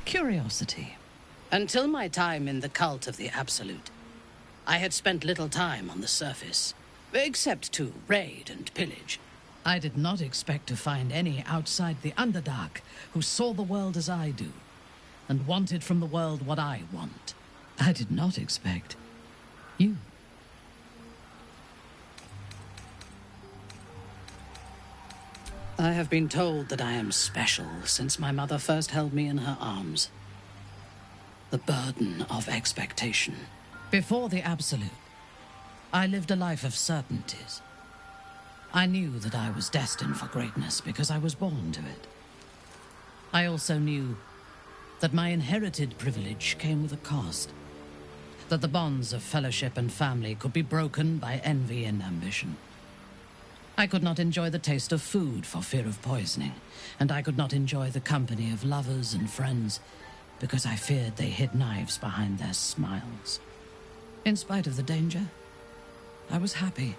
Curiosity. Until my time in the cult of the Absolute, I had spent little time on the surface, except to raid and pillage. I did not expect to find any outside the Underdark who saw the world as I do, and wanted from the world what I want. I did not expect you. I have been told that I am special since my mother first held me in her arms. The burden of expectation. Before the Absolute, I lived a life of certainties. I knew that I was destined for greatness because I was born to it. I also knew that my inherited privilege came with a cost. That the bonds of fellowship and family could be broken by envy and ambition. I could not enjoy the taste of food for fear of poisoning, and I could not enjoy the company of lovers and friends because I feared they hid knives behind their smiles. In spite of the danger, I was happy.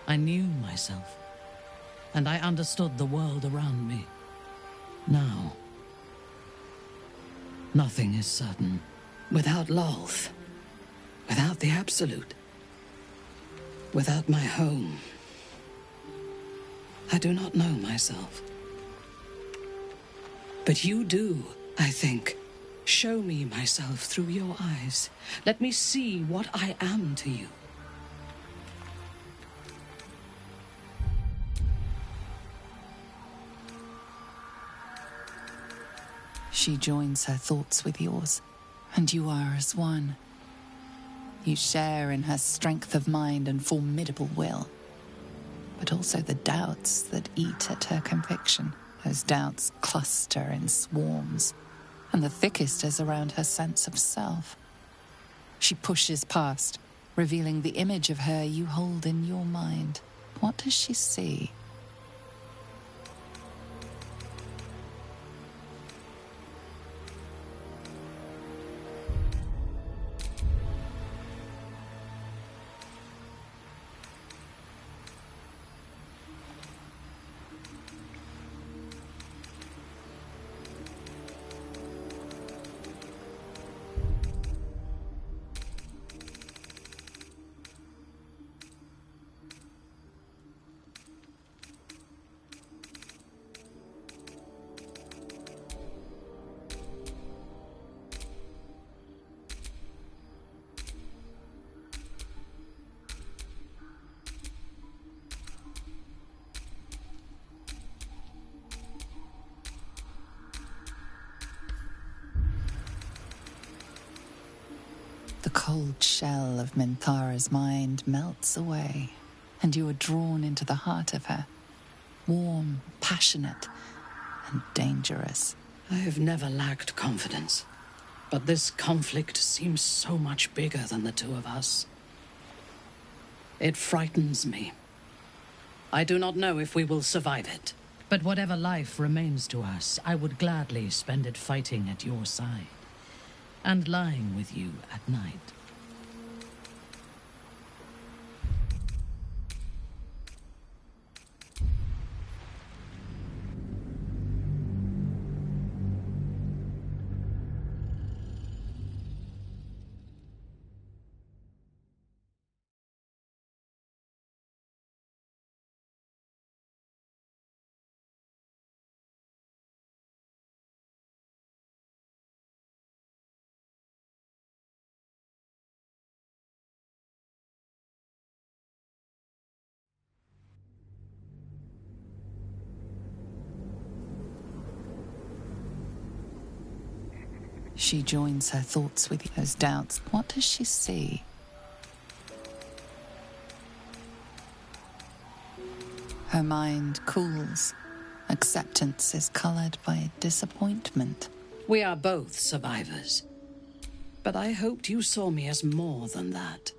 I knew myself, and I understood the world around me. Now, nothing is certain. Without Lolth, without the Absolute, without my home, I do not know myself. But you do, I think. Show me myself through your eyes. Let me see what I am to you. She joins her thoughts with yours, and you are as one. You share in her strength of mind and formidable will, but also the doubts that eat at her conviction. Those doubts cluster in swarms, and the thickest is around her sense of self. She pushes past, revealing the image of her you hold in your mind. What does she see? The cold shell of Minthara's mind melts away, and you are drawn into the heart of her, warm, passionate, and dangerous. I have never lacked confidence, but this conflict seems so much bigger than the two of us. It frightens me. I do not know if we will survive it, but whatever life remains to us, I would gladly spend it fighting at your side and lying with you at night. She joins her thoughts with those doubts. What does she see? Her mind cools. Acceptance is colored by disappointment. We are both survivors. But I hoped you saw me as more than that.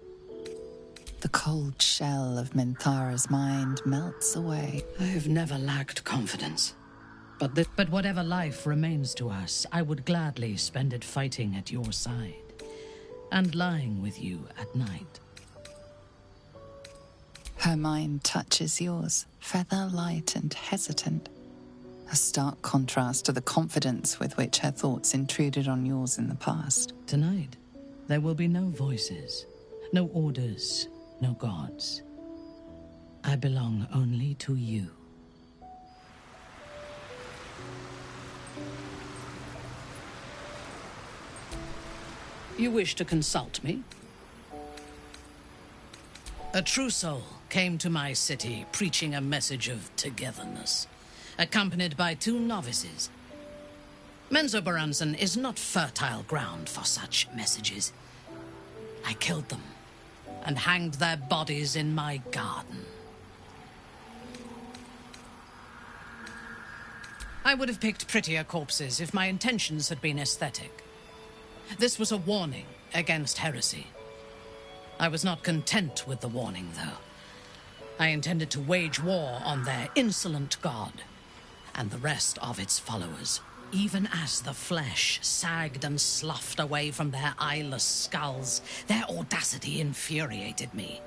The cold shell of Minthara's mind melts away. I have never lacked confidence. But whatever life remains to us, I would gladly spend it fighting at your side. And lying with you at night. Her mind touches yours, feather light and hesitant. A stark contrast to the confidence with which her thoughts intruded on yours in the past. Tonight, there will be no voices, no orders, no gods. I belong only to you. You wish to consult me? A true soul came to my city preaching a message of togetherness, accompanied by 2 novices. Menzoberranzan is not fertile ground for such messages. I killed them and hanged their bodies in my garden. I would have picked prettier corpses if my intentions had been aesthetic. This was a warning against heresy. I was not content with the warning, though. I intended to wage war on their insolent god and the rest of its followers, even as the flesh sagged and sloughed away from their eyeless skulls. Their audacity infuriated me.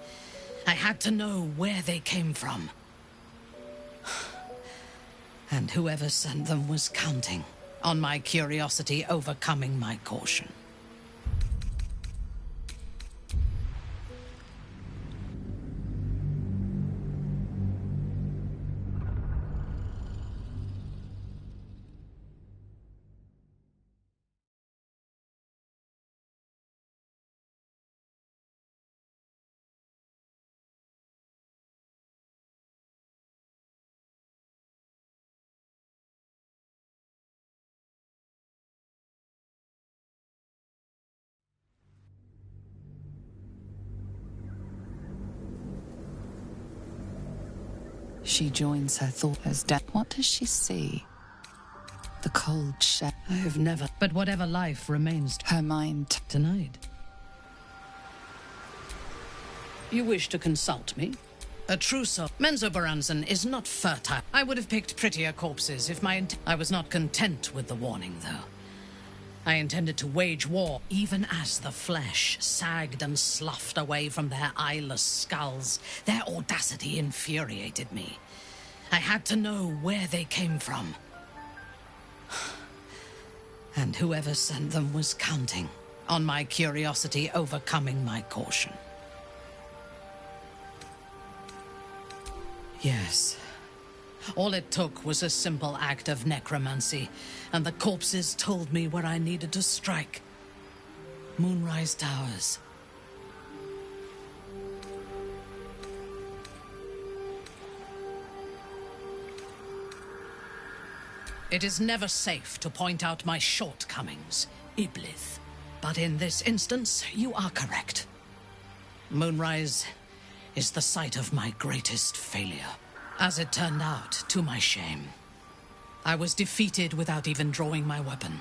I had to know where they came from. And whoever sent them was counting on my curiosity overcoming my caution. She joins her thought as death. What does she see? The cold shell. I have never... But whatever life remains... Her mind... Tonight. You wish to consult me? A true soul. Menzoberranzan is not fertile. I would have picked prettier corpses if I was not content with the warning, though. I intended to wage war, even as the flesh sagged and sloughed away from their eyeless skulls. Their audacity infuriated me. I had to know where they came from. And whoever sent them was counting on my curiosity overcoming my caution. Yes. All it took was a simple act of necromancy, and the corpses told me where I needed to strike. Moonrise Towers. It is never safe to point out my shortcomings, Iblith. But in this instance, you are correct. Moonrise is the site of my greatest failure. As it turned out, to my shame, I was defeated without even drawing my weapon.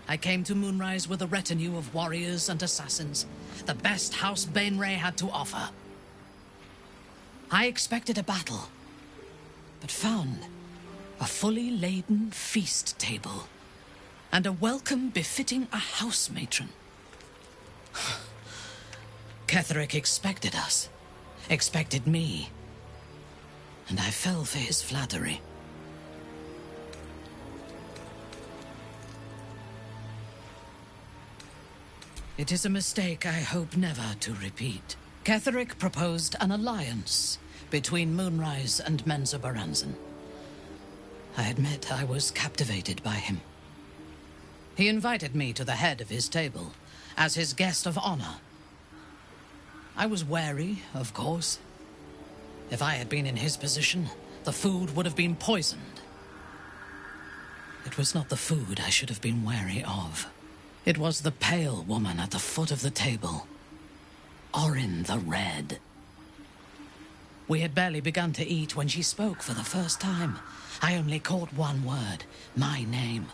I came to Moonrise with a retinue of warriors and assassins, the best House Bainray had to offer. I expected a battle, but found a fully laden feast table and a welcome befitting a house matron. Ketheric expected us, expected me, and I fell for his flattery. It is a mistake I hope never to repeat. Ketheric proposed an alliance between Moonrise and Menzoberranzan. I admit I was captivated by him. He invited me to the head of his table as his guest of honor. I was wary, of course. If I had been in his position, the food would have been poisoned. It was not the food I should have been wary of. It was the pale woman at the foot of the table. Orin the Red. We had barely begun to eat when she spoke for the first time. I only caught one word, my name.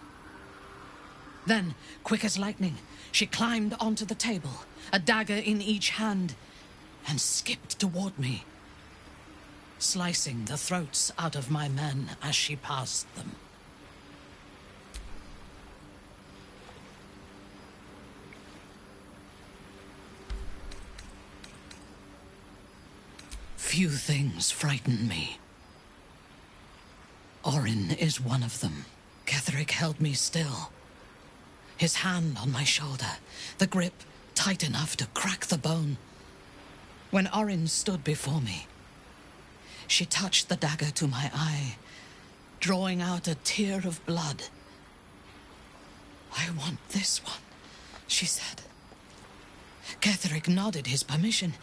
Then, quick as lightning, she climbed onto the table, a dagger in each hand, and skipped toward me, slicing the throats out of my men as she passed them. Few things frighten me. Orin is one of them. Ketheric held me still. His hand on my shoulder, the grip tight enough to crack the bone. When Orin stood before me, she touched the dagger to my eye, drawing out a tear of blood. "I want this one," she said. Ketheric nodded his permission,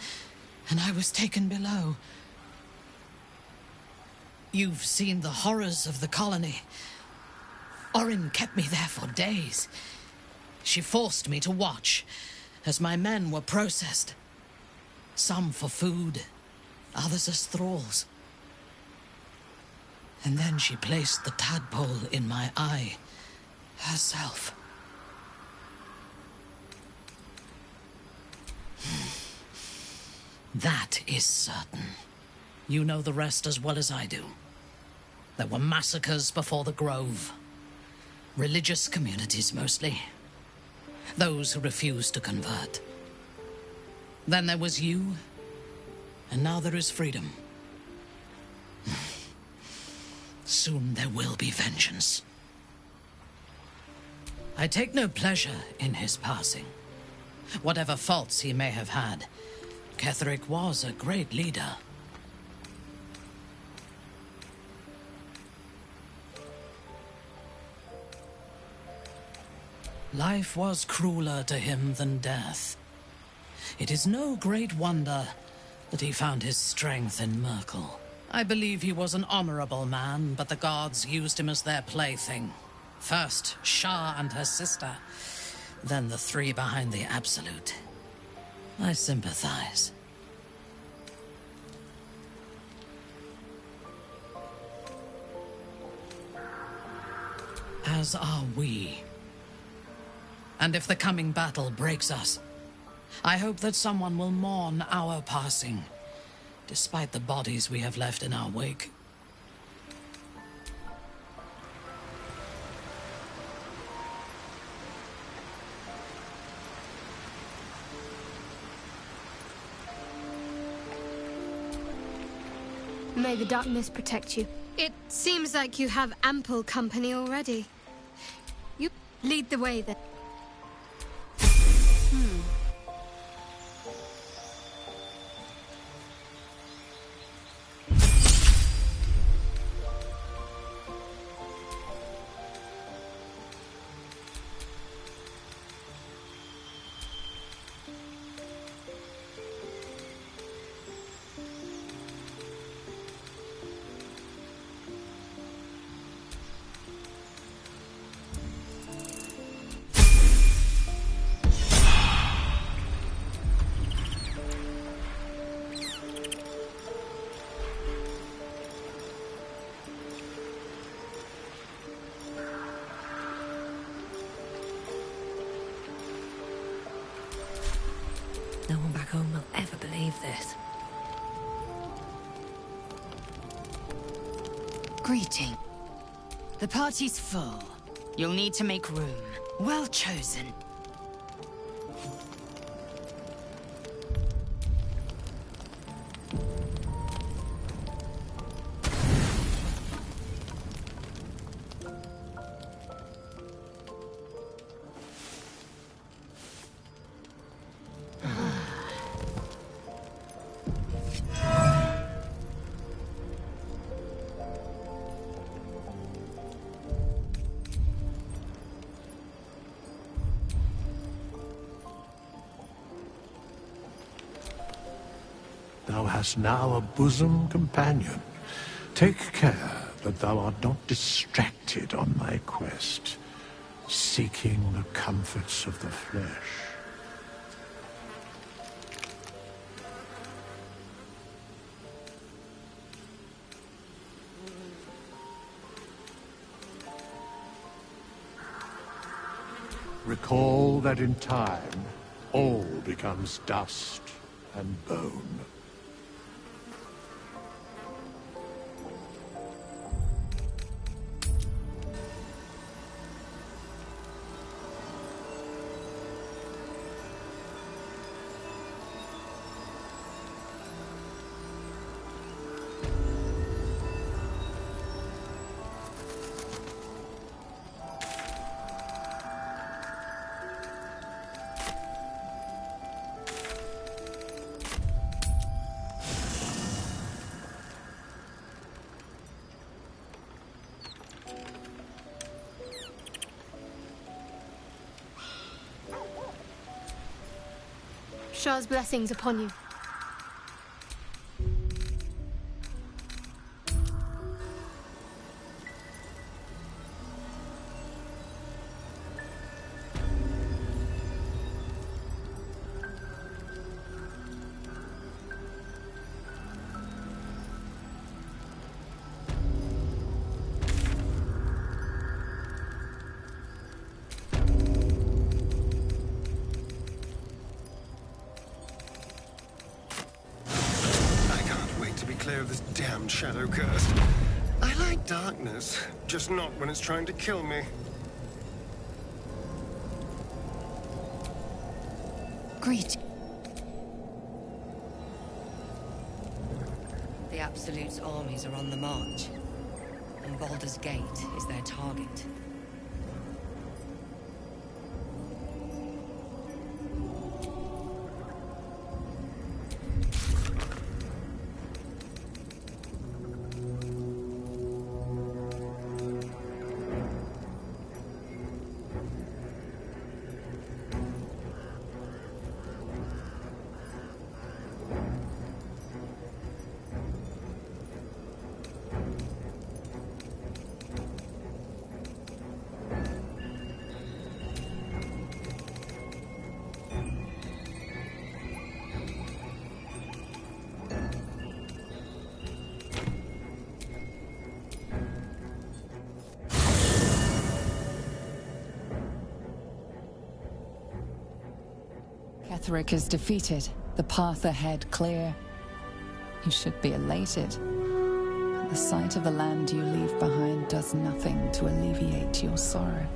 and I was taken below. You've seen the horrors of the colony. Orin kept me there for days. She forced me to watch as my men were processed. Some for food, others as thralls. And then she placed the tadpole in my eye herself. That is certain. You know the rest as well as I do. There were massacres before the Grove. Religious communities, mostly. Those who refused to convert. Then there was you, and now there is freedom. Soon there will be vengeance. I take no pleasure in his passing. Whatever faults he may have had, Ketheric was a great leader. Life was crueler to him than death. It is no great wonder that he found his strength in Merkel. I believe he was an honorable man, but the gods used him as their plaything. First, Shah and her sister, then the three behind the Absolute. I sympathize. As are we. And if the coming battle breaks us, I hope that someone will mourn our passing, despite the bodies we have left in our wake. May the darkness protect you. It seems like you have ample company already. You lead the way then. No one back home will ever believe this. Greeting. The party's full. You'll need to make room. Well chosen. Thou hast now a bosom companion. Take care that thou art not distracted on thy quest, seeking the comforts of the flesh. Recall that in time, all becomes dust and bone. Shah's blessings upon you. Of this damned shadow curse. I like darkness, just not when it's trying to kill me. Greet. The Absolute's armies are on the march, and Baldur's Gate is their target. Ketheric is defeated, the path ahead clear. You should be elated. But the sight of the land you leave behind does nothing to alleviate your sorrow.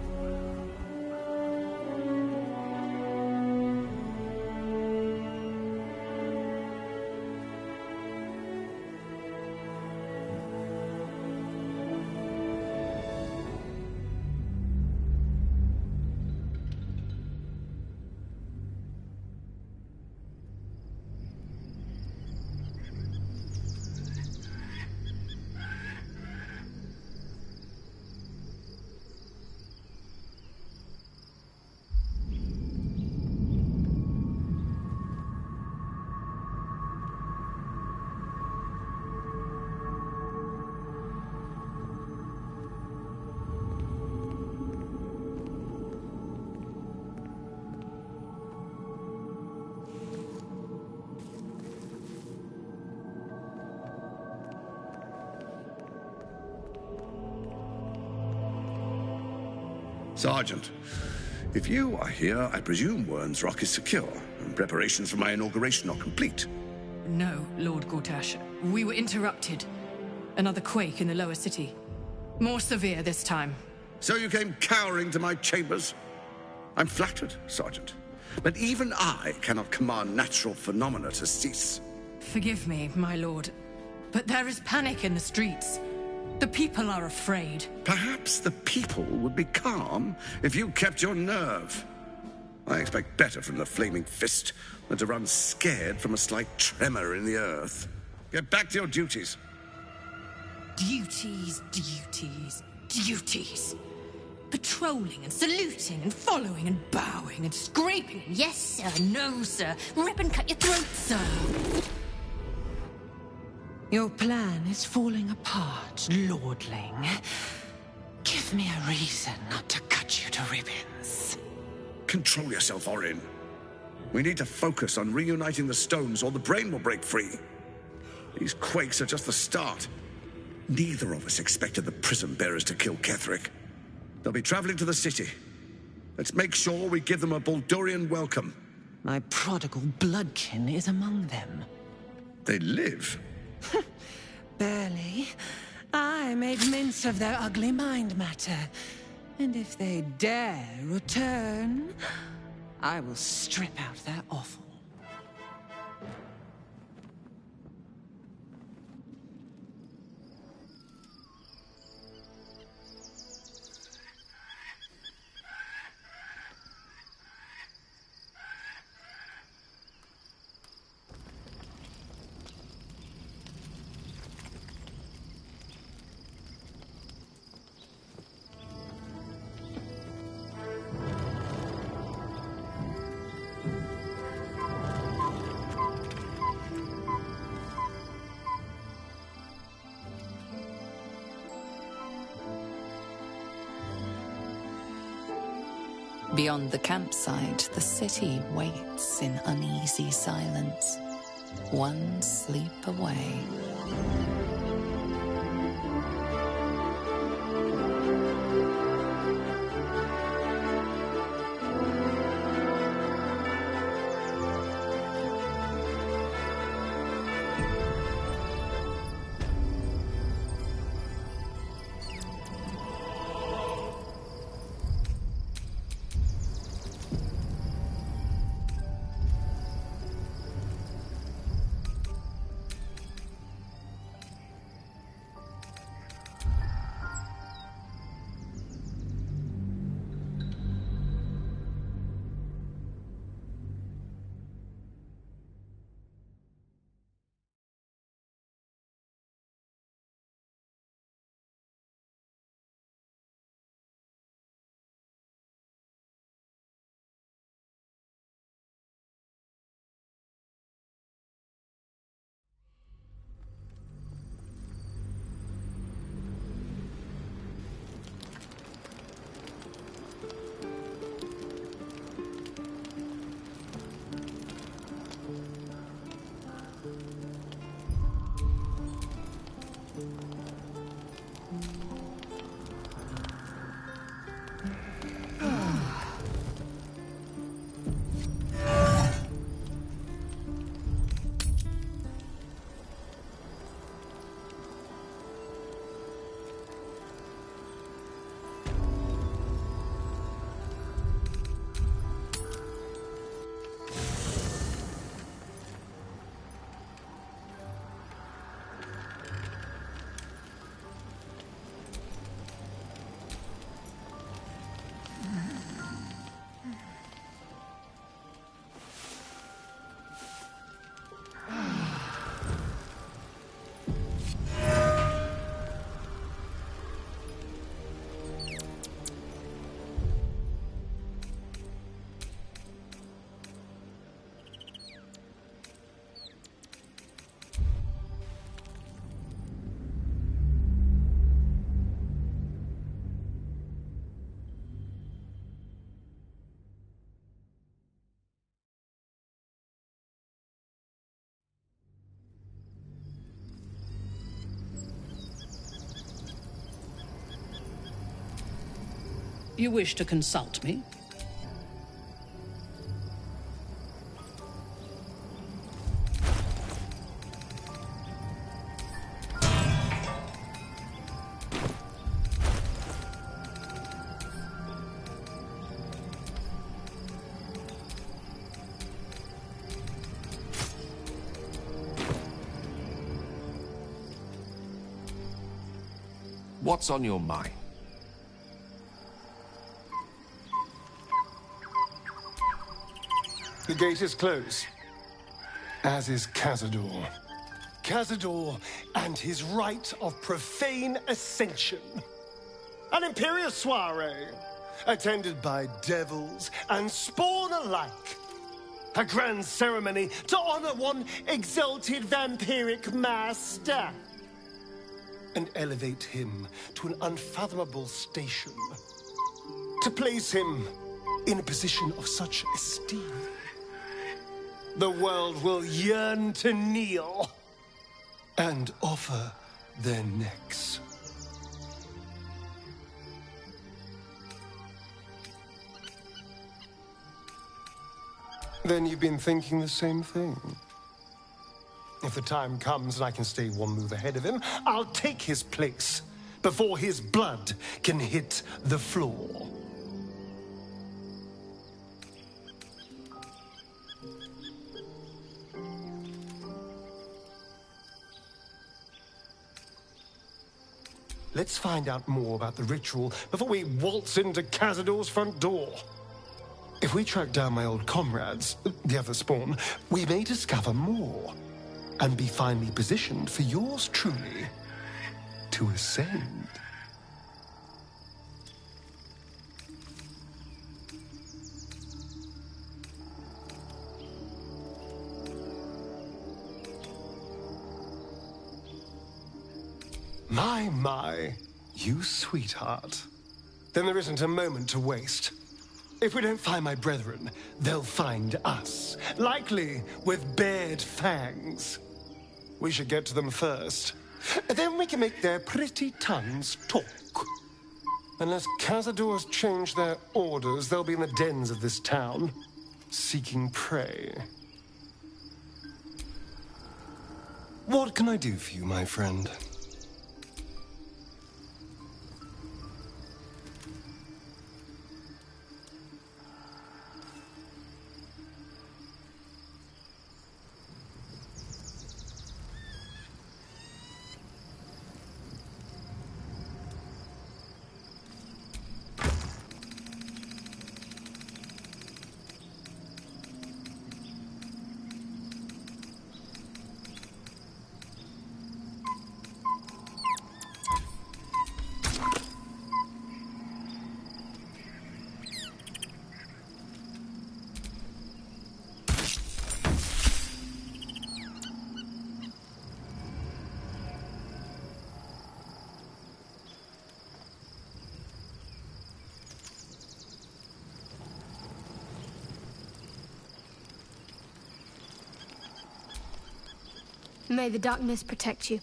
Sergeant, if you are here, I presume Wern's Rock is secure, and preparations for my inauguration are complete. No, Lord Gortash. We were interrupted. Another quake in the lower city. More severe this time. So you came cowering to my chambers? I'm flattered, Sergeant. But even I cannot command natural phenomena to cease. Forgive me, my lord, but there is panic in the streets. The people are afraid. Perhaps the people would be calm if you kept your nerve. I expect better from the Flaming Fist than to run scared from a slight tremor in the earth. Get back to your duties. Duties, duties, duties. Patrolling and saluting and following and bowing and scraping. Yes, sir. No, sir. Rip and cut your throat, sir. Your plan is falling apart, lordling. Give me a reason not to cut you to ribbons. Control yourself, Orin. We need to focus on reuniting the stones or the brain will break free. These quakes are just the start. Neither of us expected the Prism Bearers to kill Ketheric. They'll be traveling to the city. Let's make sure we give them a Baldurian welcome. My prodigal bloodkin is among them. They live? Barely. I made mince of their ugly mind matter. And if they dare return, I will strip out their offal. Beyond the campsite, the city waits in uneasy silence, one sleep away. You wish to consult me? What's on your mind? The gate is closed, as is Cazador. Cazador and his rite of profane ascension. An imperial soiree, attended by devils and spawn alike. A grand ceremony to honor one exalted vampiric master. And elevate him to an unfathomable station. To place him in a position of such esteem. The world will yearn to kneel and offer their necks. Then you've been thinking the same thing. If the time comes and I can stay one move ahead of him, I'll take his place before his blood can hit the floor. Let's find out more about the ritual before we waltz into Cazador's front door. If we track down my old comrades, the other spawn, we may discover more and be finally positioned for yours truly to ascend. My, you sweetheart. Then there isn't a moment to waste. If we don't find my brethren, they'll find us, likely with bared fangs. We should get to them first. Then we can make their pretty tongues talk. Unless Cazadors change their orders, they'll be in the dens of this town, seeking prey. What can I do for you, my friend? May the darkness protect you.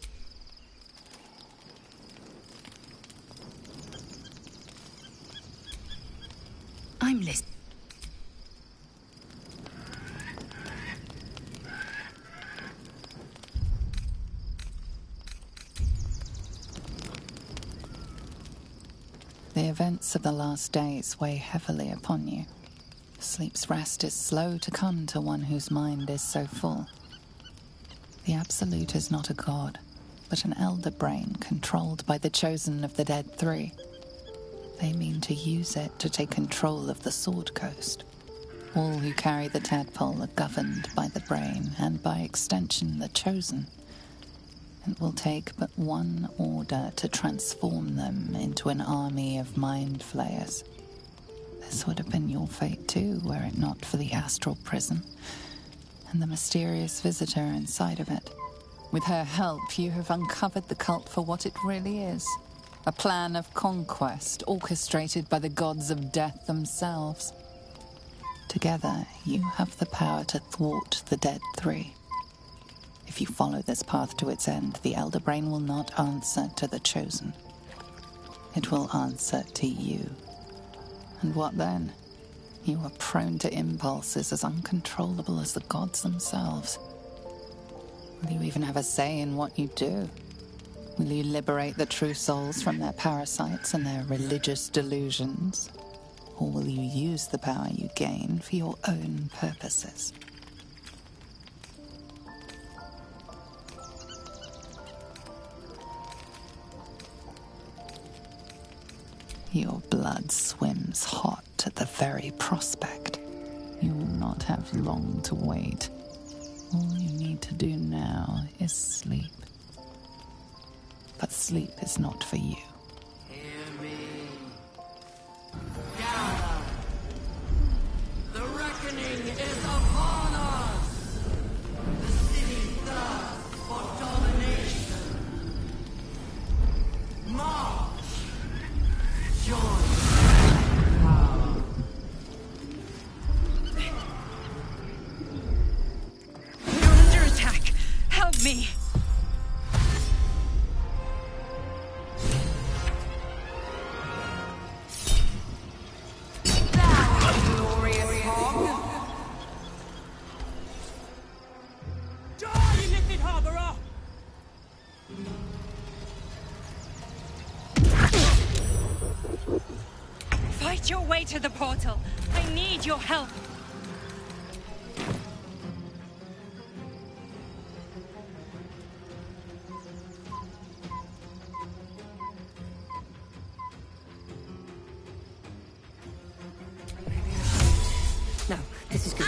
I'm listening. The events of the last days weigh heavily upon you. Sleep's rest is slow to come to one whose mind is so full. The Absolute is not a god, but an elder brain controlled by the Chosen of the Dead Three. They mean to use it to take control of the Sword Coast. All who carry the tadpole are governed by the brain, and by extension the Chosen. It will take but one order to transform them into an army of mind flayers. This would have been your fate too, were it not for the astral prison and the mysterious visitor inside of it. With her help, you have uncovered the cult for what it really is. A plan of conquest orchestrated by the gods of death themselves. Together, you have the power to thwart the Dead Three. If you follow this path to its end, the Elder Brain will not answer to the Chosen. It will answer to you. And what then? You are prone to impulses as uncontrollable as the gods themselves. Will you even have a say in what you do? Will you liberate the true souls from their parasites and their religious delusions? Or will you use the power you gain for your own purposes? Your blood swims hot at the very prospect. You will not have long to wait. All you need to do now is sleep. But sleep is not for you. Hear me. Gather. The reckoning is upon Leave me! Glorious hog! Die, you lifted harborer! Fight your way to the portal. I need your help. No, this is good.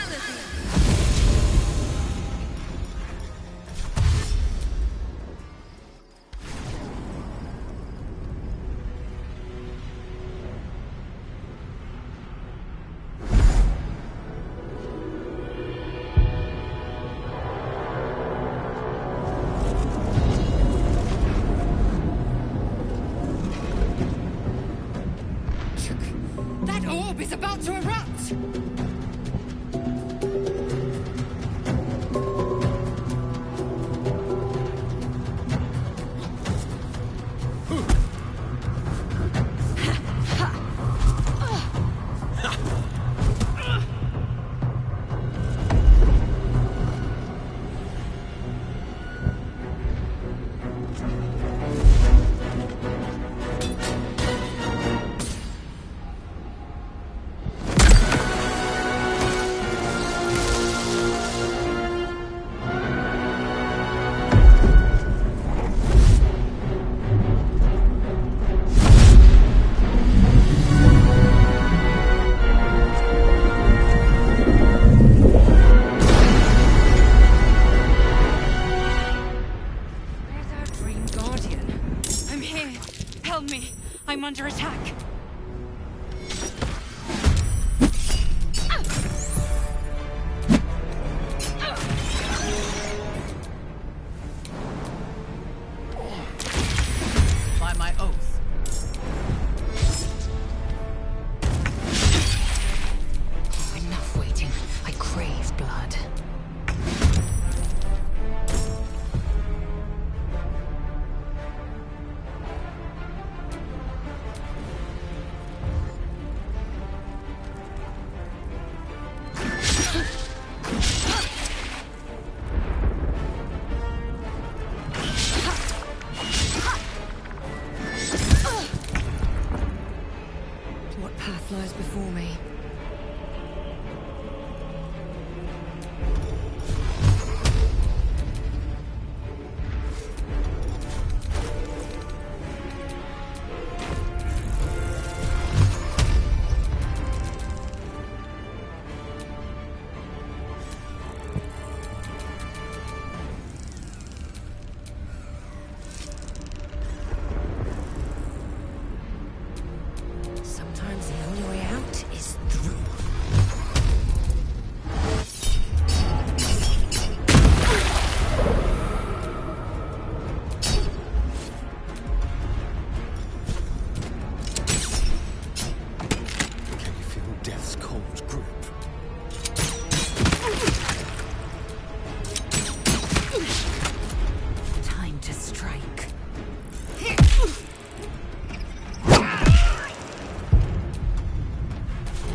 That orb is about to erupt! Help me! I'm under attack! By my oath. Enough waiting. I crave blood. What path lies before me? Sometimes the only way out is through. Can you feel death's cold grip? Time to strike.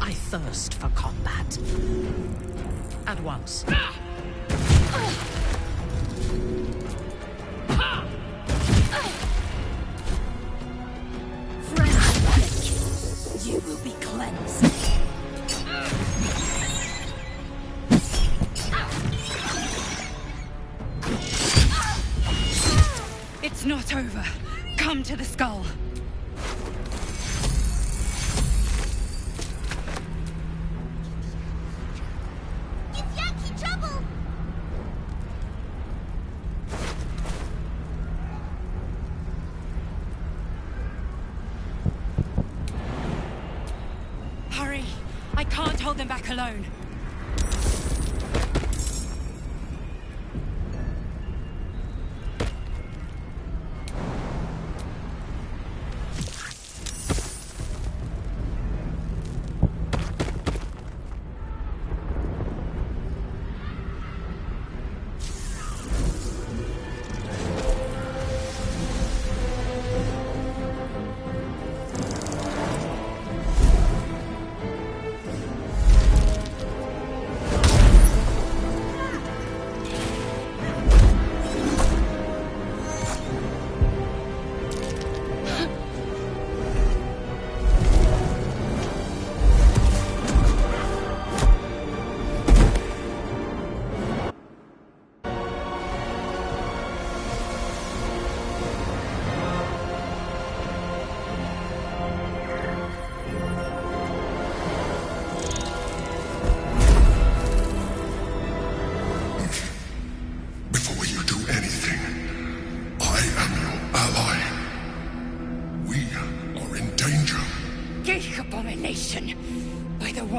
I thirst for combat. At once. You will be cleansed. It's not over. Come to the skull. Hurry! I can't hold them back alone.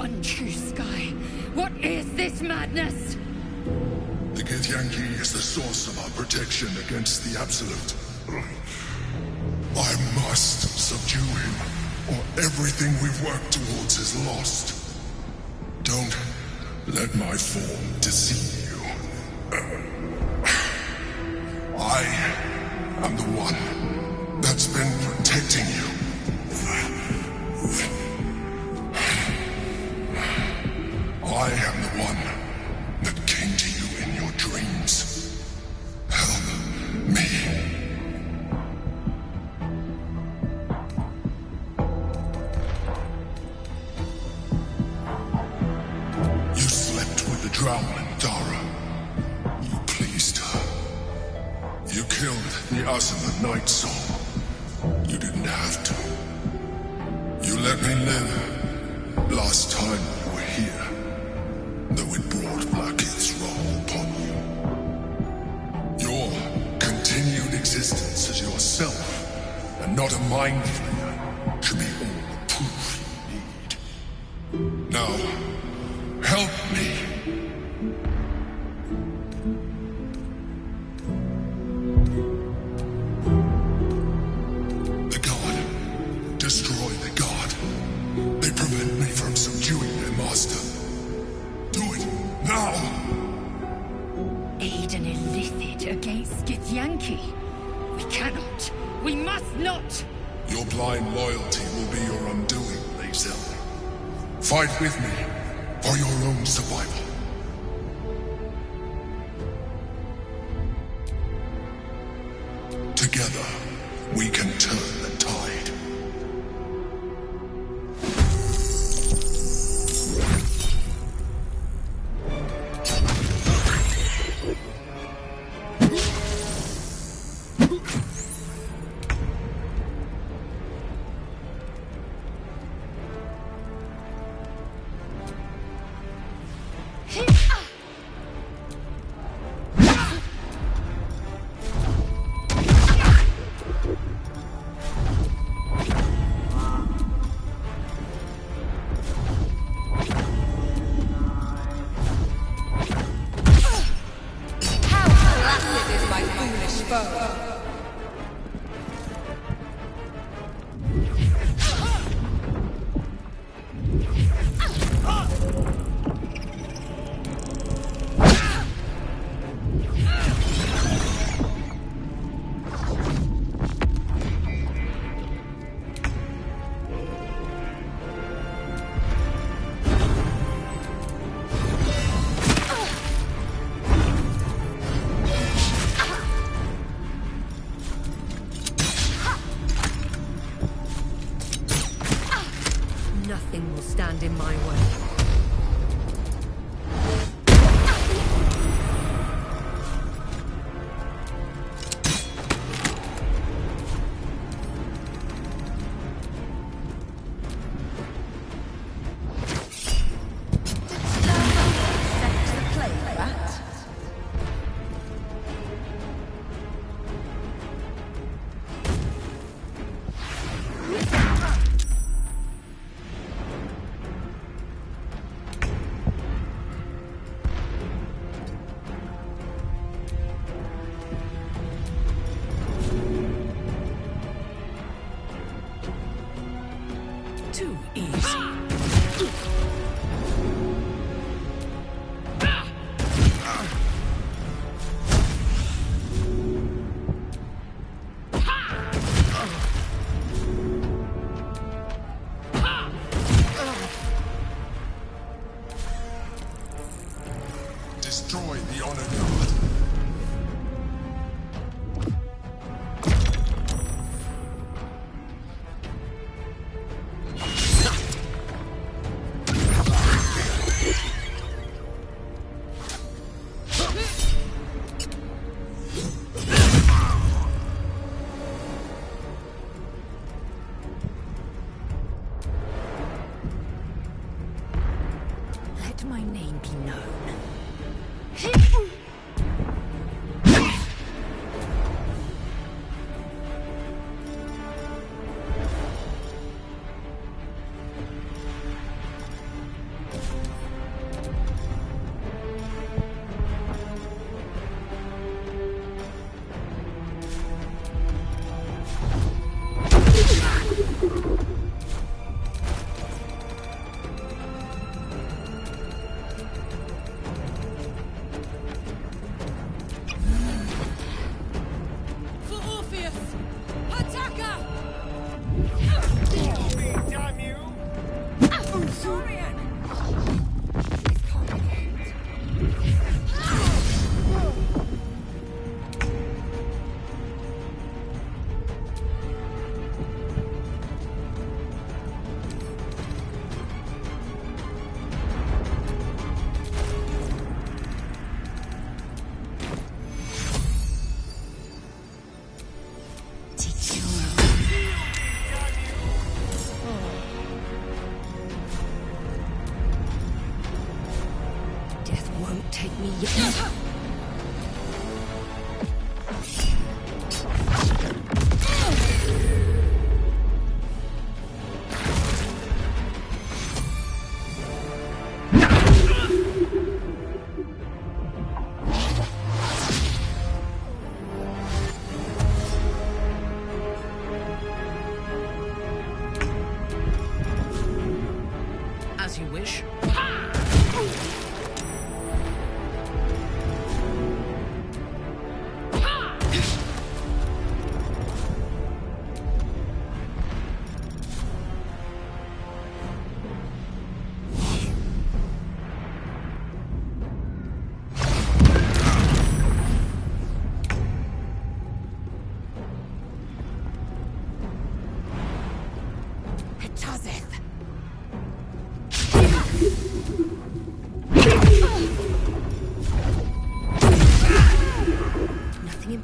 blood true sky. What is this madness? The Githyanki is the source of our protection against the Absolute. I must subdue him, or everything we've worked towards is lost. Don't let my form deceive you. I am the one that's been protecting you. I am the one that came to you in your dreams. Help me. You slept with the Drow and Dara. You pleased her. You killed the Asuna Night Soul. You didn't have to. You let me live last time you were here, though it brought Blackheath's wrath upon you. Your continued existence as yourself, and not a mind flayer, should be all the proof you need. Now, help me. The God. Destroy the God. They prevent me from subduing their master. Do it now! Aid an illicit against Githyanki. We cannot. We must not. Your blind loyalty will be your undoing, Lae'zel. Fight with me for your own survival. Together, we can turn the tide.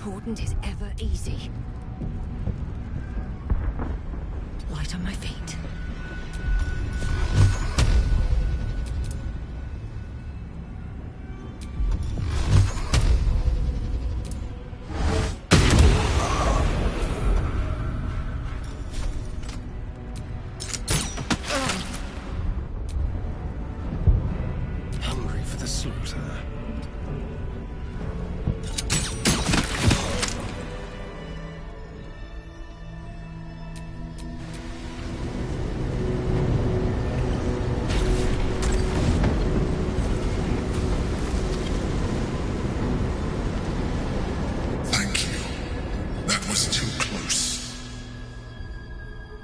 important is ever easy. Light on my feet. Hungry for the slaughter.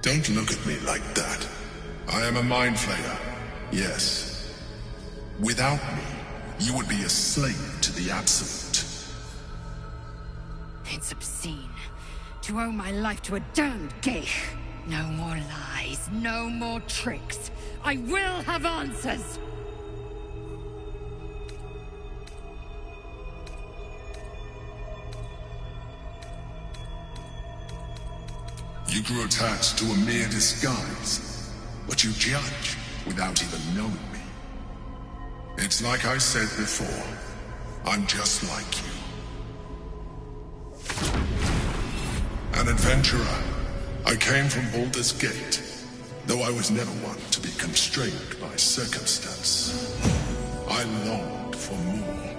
Don't look at me like that. I am a mind flayer, yes. Without me, you would be a slave to the Absolute. It's obscene to owe my life to a damned geich. No more lies, no more tricks. I will have answers! You grew attached to a mere disguise, but you judge without even knowing me. It's like I said before, I'm just like you. An adventurer, I came from Baldur's Gate, though I was never one to be constrained by circumstance. I longed for more.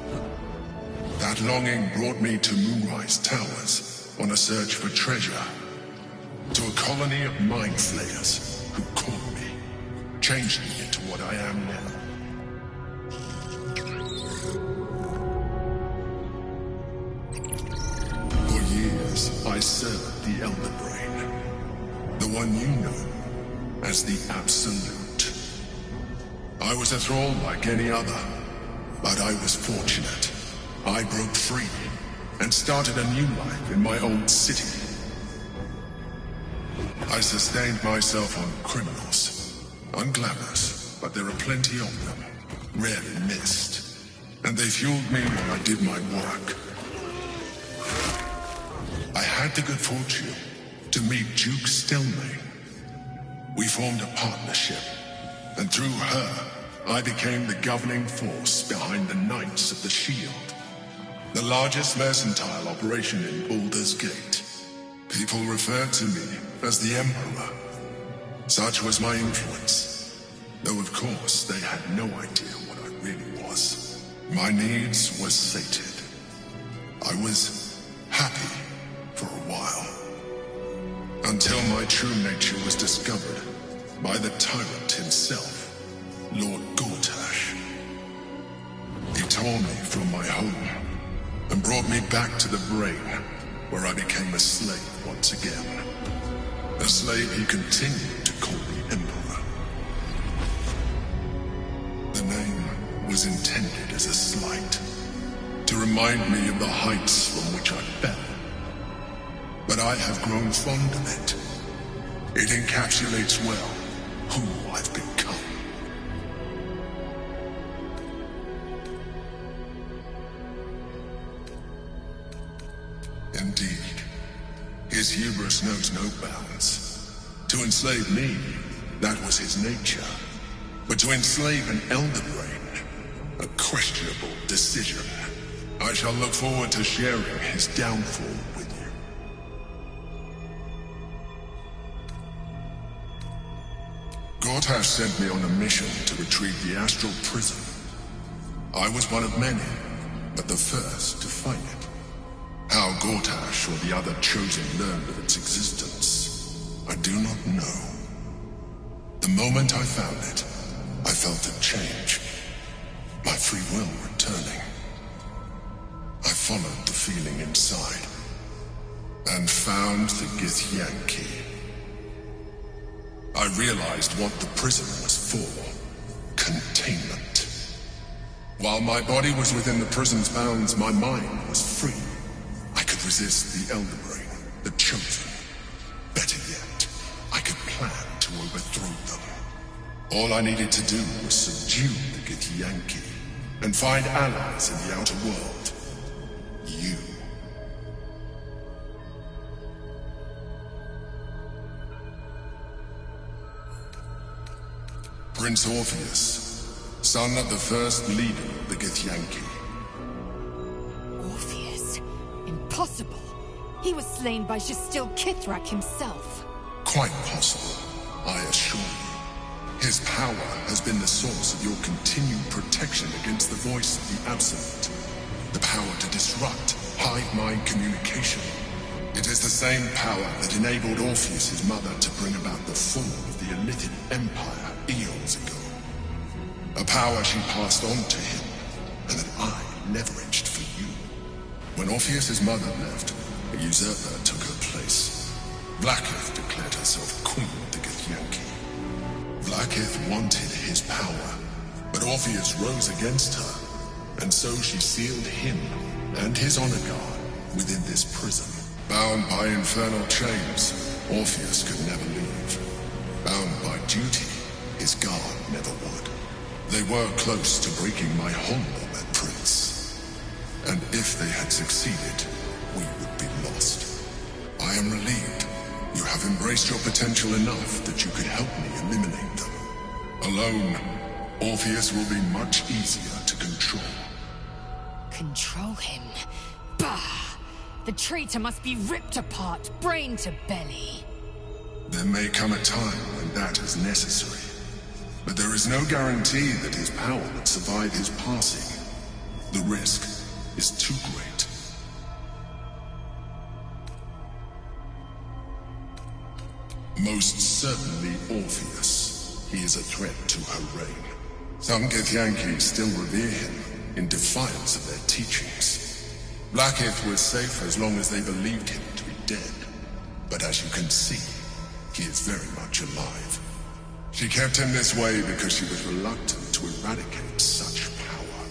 That longing brought me to Moonrise Towers on a search for treasure. To a colony of mind flayers who caught me, changed me into what I am now. For years, I served the Elder Brain, the one you know as the Absolute. I was a thrall like any other, but I was fortunate. I broke free and started a new life in my old city. I sustained myself on criminals. Unglamorous, but there are plenty of them. Rarely missed. And they fueled me while I did my work. I had the good fortune to meet Duke Stelmane. We formed a partnership, and through her, I became the governing force behind the Knights of the Shield, the largest mercantile operation in Baldur's Gate. People referred to me as the Emperor. Such was my influence. Though of course they had no idea what I really was. My needs were sated. I was happy for a while. Until my true nature was discovered by the tyrant himself, Lord Gortash. He tore me from my home and brought me back to the Brain, where I became a slave once again. A slave he continued to call the Emperor. The name was intended as a slight, to remind me of the heights from which I fell. But I have grown fond of it. It encapsulates well who I've become. Indeed. His hubris knows no bounds. To enslave me, that was his nature. But to enslave an Elder Brain, a questionable decision. I shall look forward to sharing his downfall with you. Gortash sent me on a mission to retrieve the Astral Prism. I was one of many, but the first to find it. How Gortash or the other Chosen learned of its existence, I do not know. The moment I found it, I felt a change. My free will returning. I followed the feeling inside, and found the Githyanki. I realized what the prison was for. Containment. While my body was within the prison's bounds, my mind was free. I could resist the Elder Brain, the Chosen. Better yet, I could plan to overthrow them. All I needed to do was subdue the Githyanki and find allies in the outer world. You. Prince Orpheus, son of the first leader of the Githyanki. Orpheus? Impossible. He was slain by Jastil Kithrak himself. Quite possible, I assure you. His power has been the source of your continued protection against the voice of the Absolute. The power to disrupt hive-mind communication. It is the same power that enabled Orpheus's mother to bring about the fall of the Illithid Empire eons ago. A power she passed on to him, and that I leveraged for you. When Orpheus's mother left, a usurper took her place. Vlaakith declared herself queen of the Githyanki. Vlaakith wanted his power, but Orpheus rose against her, and so she sealed him and his honor guard within this prison. Bound by infernal chains, Orpheus could never leave. Bound by duty, his guard never would. They were close to breaking my hold on that prince. And if they had succeeded, we would be lost. I am relieved. You have embraced your potential enough that you could help me eliminate them. Alone, Orpheus will be much easier to control. Control him? Bah! The traitor must be ripped apart, brain to belly. There may come a time when that is necessary. But there is no guarantee that his power would survive his passing. The risk is too great. Most certainly Orpheus. He is a threat to her reign. Some Githyanki still revere him in defiance of their teachings. Vlaakith was safe as long as they believed him to be dead. But as you can see, he is very much alive. She kept him this way because she was reluctant to eradicate such power.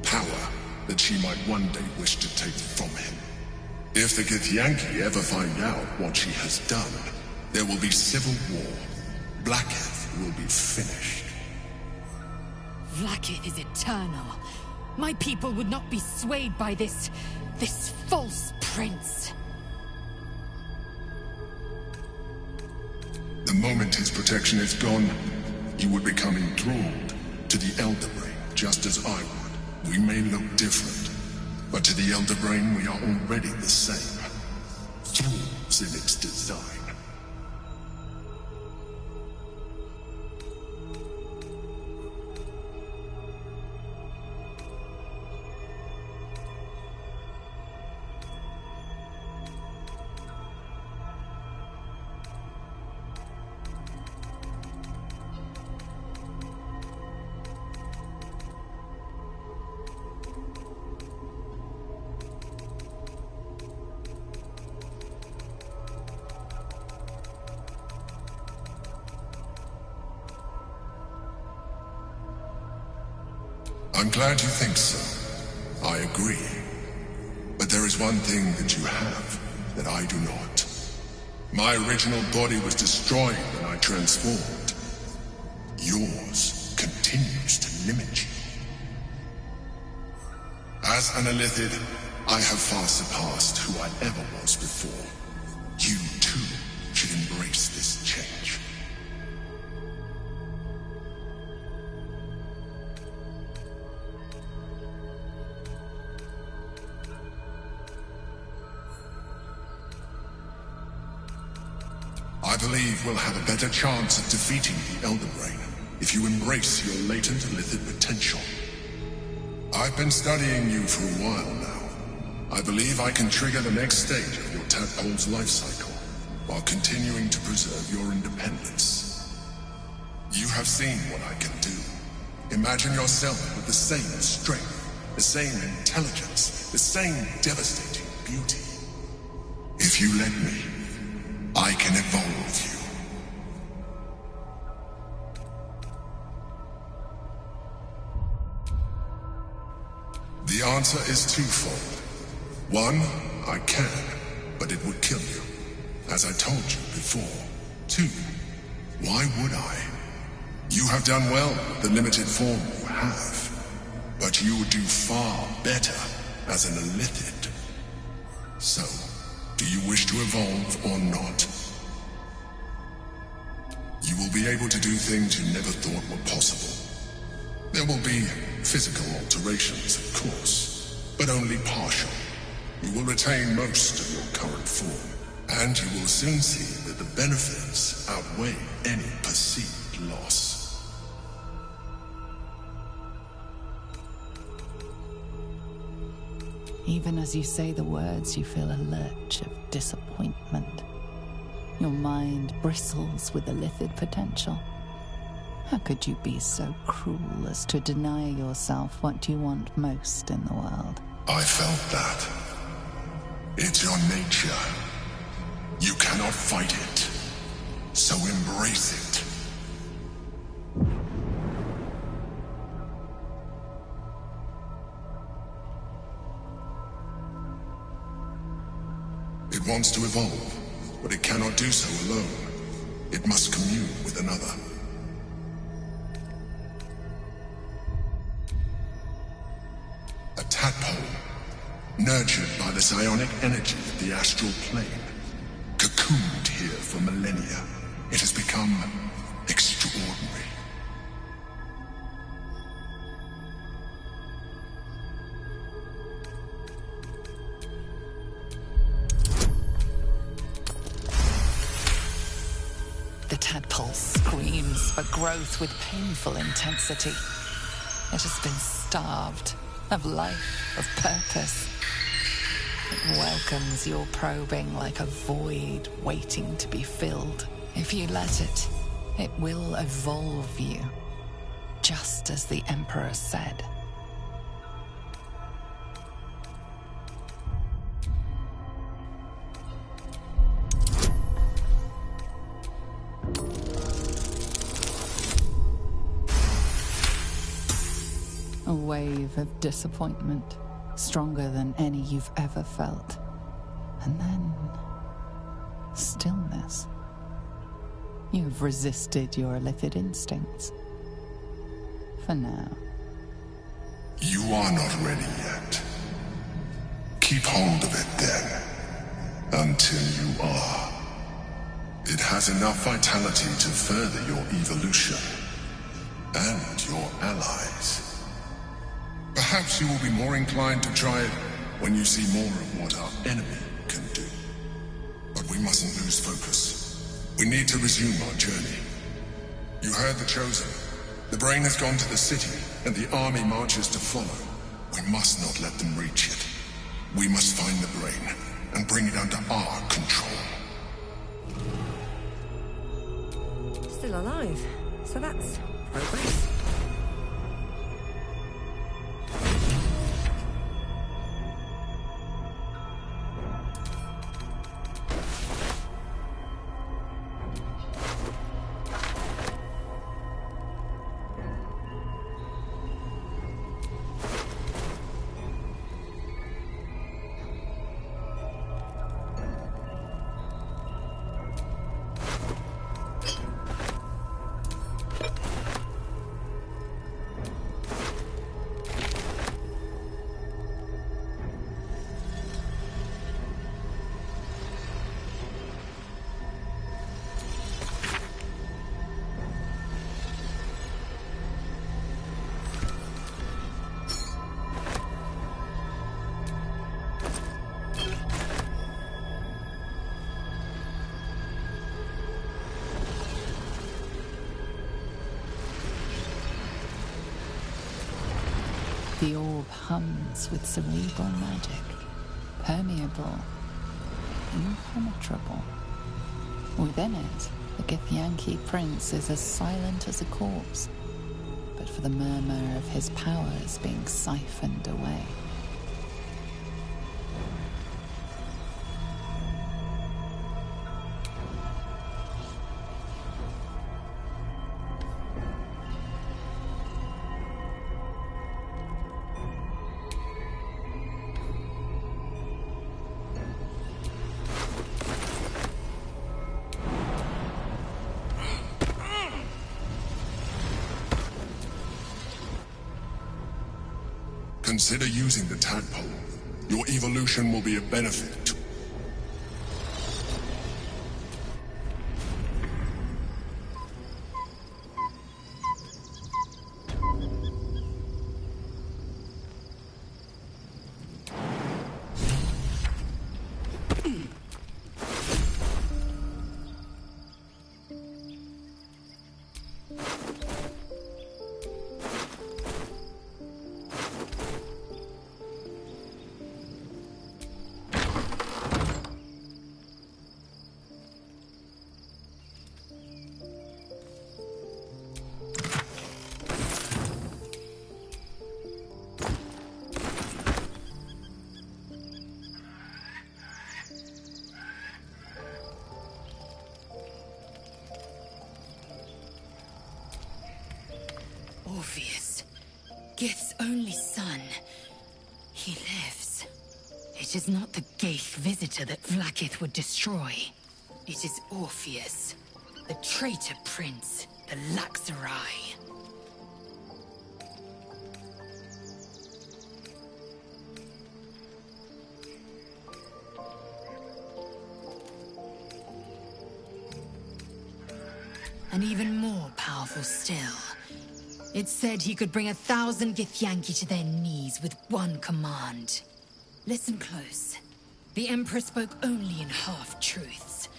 Power that she might one day wish to take from him. If the Githyanki ever find out what she has done, there will be civil war. Vlaakith will be finished. Vlaakith is eternal. My people would not be swayed by this false prince. The moment his protection is gone, you would become enthralled to the Elder Brain, just as I would. We may look different, but to the Elder Brain we are already the same. Thralls in its design. I'm glad you think so. I agree. But there is one thing that you have that I do not. My original body was destroyed when I transformed. Yours continues to limit you. As an Illithid, I have far surpassed who I ever was before. You, too, should embrace this change. I believe we'll have a better chance of defeating the Elder Brain if you embrace your latent Illithid potential. I've been studying you for a while now. I believe I can trigger the next stage of your tadpole's life cycle, while continuing to preserve your independence. You have seen what I can do. Imagine yourself with the same strength, the same intelligence, the same devastating beauty. If you let me, I can evolve you. The answer is twofold. One, I can, but it would kill you, as I told you before. Two, why would I? You have done well with the limited form you have, but you would do far better as an Illithid. So, do you wish to evolve or not? You will be able to do things you never thought were possible. There will be physical alterations, of course, but only partial. You will retain most of your current form, and you will soon see that the benefits outweigh any perceived loss. Even as you say the words, you feel a lurch of disappointment. Your mind bristles with illithid potential. How could you be so cruel as to deny yourself what you want most in the world? I felt that. It's your nature. You cannot fight it. So embrace it. It wants to evolve, but it cannot do so alone. It must commune with another. A tadpole, nurtured by the psionic energy of the astral plane, cocooned here for millennia. It has become extraordinary. The tadpole screams for growth with painful intensity. It has been starved of life, of purpose. It welcomes your probing like a void waiting to be filled. If you let it, it will evolve you, just as the Emperor said. A wave of disappointment, stronger than any you've ever felt. And then stillness. You've resisted your illithid instincts. For now. You are not ready yet. Keep hold of it then, until you are. It has enough vitality to further your evolution, and your allies. Perhaps you will be more inclined to try it when you see more of what our enemy can do. But we mustn't lose focus. We need to resume our journey. You heard the Chosen. The brain has gone to the city, and the army marches to follow. We must not let them reach it. We must find the brain, and bring it under our control. Still alive, so that's progress. The orb hums with cerebral magic, permeable, impenetrable. Within it, the Githyanki prince is as silent as a corpse, but for the murmur of his powers being siphoned away. Consider using the tadpole. Your evolution will be a benefit to... Orpheus, Gith's only son. He lives. It is not the Geich visitor that Vlaakith would destroy. It is Orpheus, the traitor prince, the Laxarai. And even more powerful still. It said he could bring 1,000 Githyanki to their knees with one command. Listen close. The Emperor spoke only in half-truths.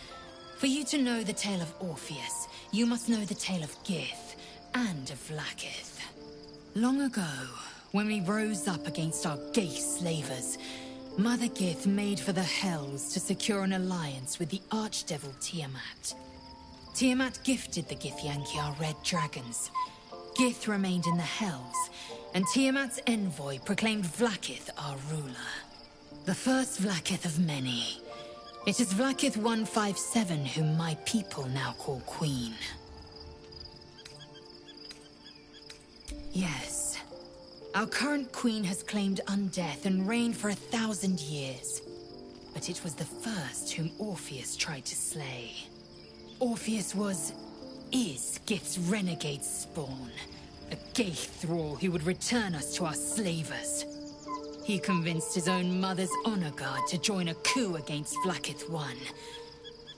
For you to know the tale of Orpheus, you must know the tale of Gith and of Vlaakith. Long ago, when we rose up against our Geich slavers, Mother Gith made for the Hells to secure an alliance with the Archdevil Tiamat. Tiamat gifted the Githyanki our red dragons. Gith remained in the Hells, and Tiamat's envoy proclaimed Vlaakith our ruler. The first Vlaakith of many. It is Vlaakith 157 whom my people now call Queen. Yes. Our current queen has claimed undeath and reigned for 1,000 years. But it was the first whom Orpheus tried to slay. Orpheus is Gith's renegade spawn. A Geich thrall who would return us to our slavers. He convinced his own mother's honor guard to join a coup against Vlaakith I.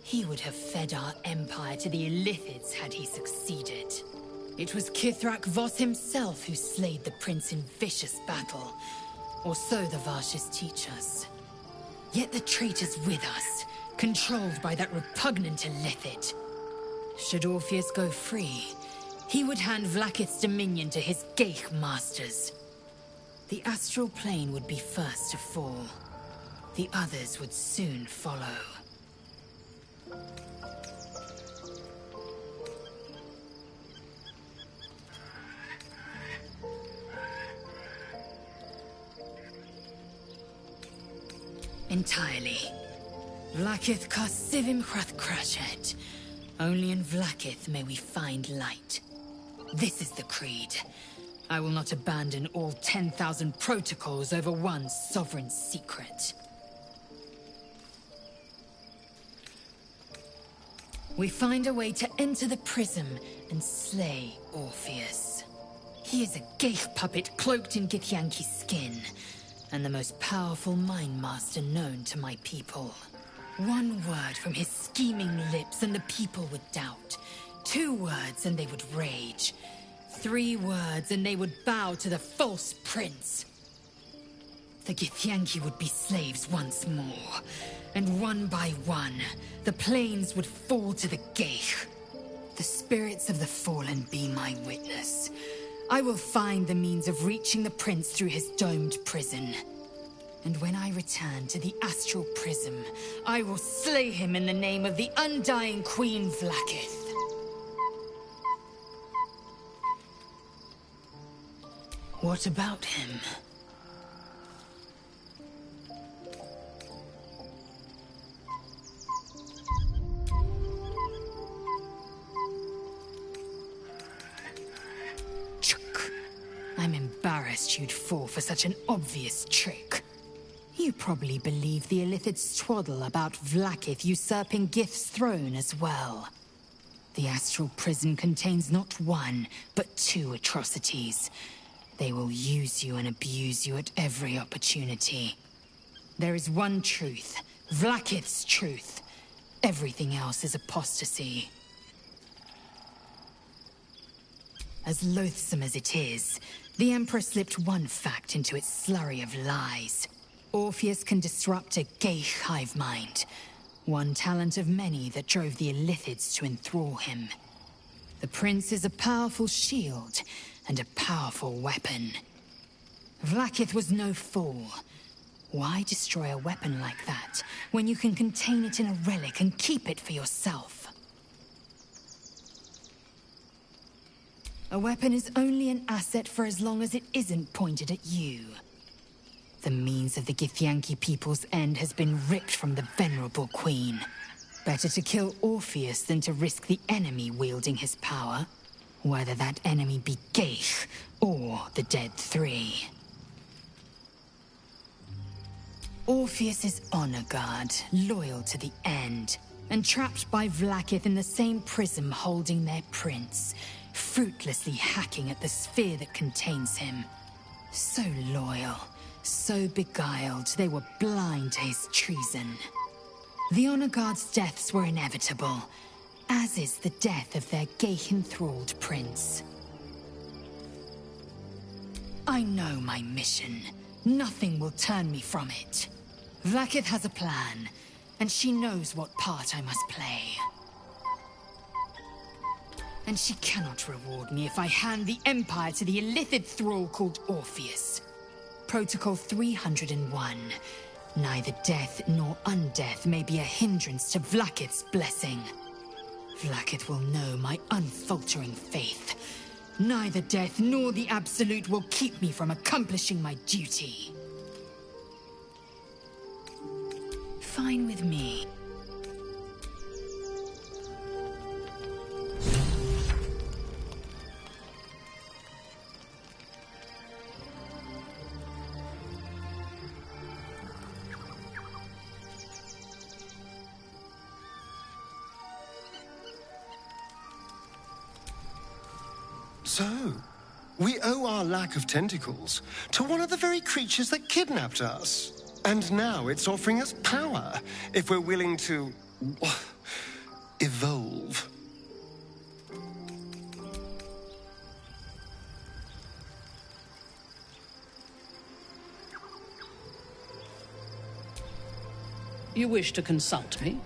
He would have fed our empire to the Illithids had he succeeded. It was Kithrak Voss himself who slayed the prince in vicious battle. Or so the Varshas teach us. Yet the traitor's with us, controlled by that repugnant Illithid. Should Orpheus go free, he would hand Vlaakith's dominion to his Geich masters. The astral plane would be first to fall. The others would soon follow. Entirely. Vlaakith Karsivim Hrath Krashet. Only in Vlaakith may we find light. This is the creed. I will not abandon all 10,000 protocols over one sovereign secret. We find a way to enter the prism and slay Orpheus. He is a Geich puppet cloaked in Githyanki skin, and the most powerful mind master known to my people. One word from his scheming lips and the people would doubt. 2 words and they would rage. 3 words and they would bow to the false prince. The Githyanki would be slaves once more, and one by one, the plains would fall to the Geich. The spirits of the fallen be my witness. I will find the means of reaching the prince through his domed prison. And when I return to the astral prism, I will slay him in the name of the undying Queen Vlaakith. What about him? Chuk. I'm embarrassed you'd fall for such an obvious trick. You probably believe the Illithid's twaddle about Vlaakith usurping Gith's throne as well. The astral prison contains not 1, but 2 atrocities. They will use you and abuse you at every opportunity. There is one truth, Vlaakith's truth. Everything else is apostasy. As loathsome as it is, the Emperor slipped one fact into its slurry of lies. Orpheus can disrupt a Geich hive mind. One talent of many that drove the Illithids to enthrall him. The prince is a powerful shield and a powerful weapon. Vlaakith was no fool. Why destroy a weapon like that when you can contain it in a relic and keep it for yourself? A weapon is only an asset for as long as it isn't pointed at you. The means of the Githyanki people's end has been ripped from the venerable queen. Better to kill Orpheus than to risk the enemy wielding his power. Whether that enemy be Gaith or the Dead Three. Orpheus is honor guard, loyal to the end, and trapped by Vlaakith in the same prism holding their prince, fruitlessly hacking at the sphere that contains him. So loyal, so beguiled, they were blind to his treason. The honor guard's deaths were inevitable, as is the death of their Gaith-enthralled prince. I know my mission. Nothing will turn me from it. Vlaakith has a plan, and she knows what part I must play. And she cannot reward me if I hand the Empire to the illithid thrall called Orpheus. Protocol 301. Neither death nor undeath may be a hindrance to Vlaakith's blessing. Vlaakith will know my unfaltering faith. Neither death nor the Absolute will keep me from accomplishing my duty. Fine with me. So, we owe our lack of tentacles to one of the very creatures that kidnapped us. And now it's offering us power, if we're willing to evolve. You wish to consult me?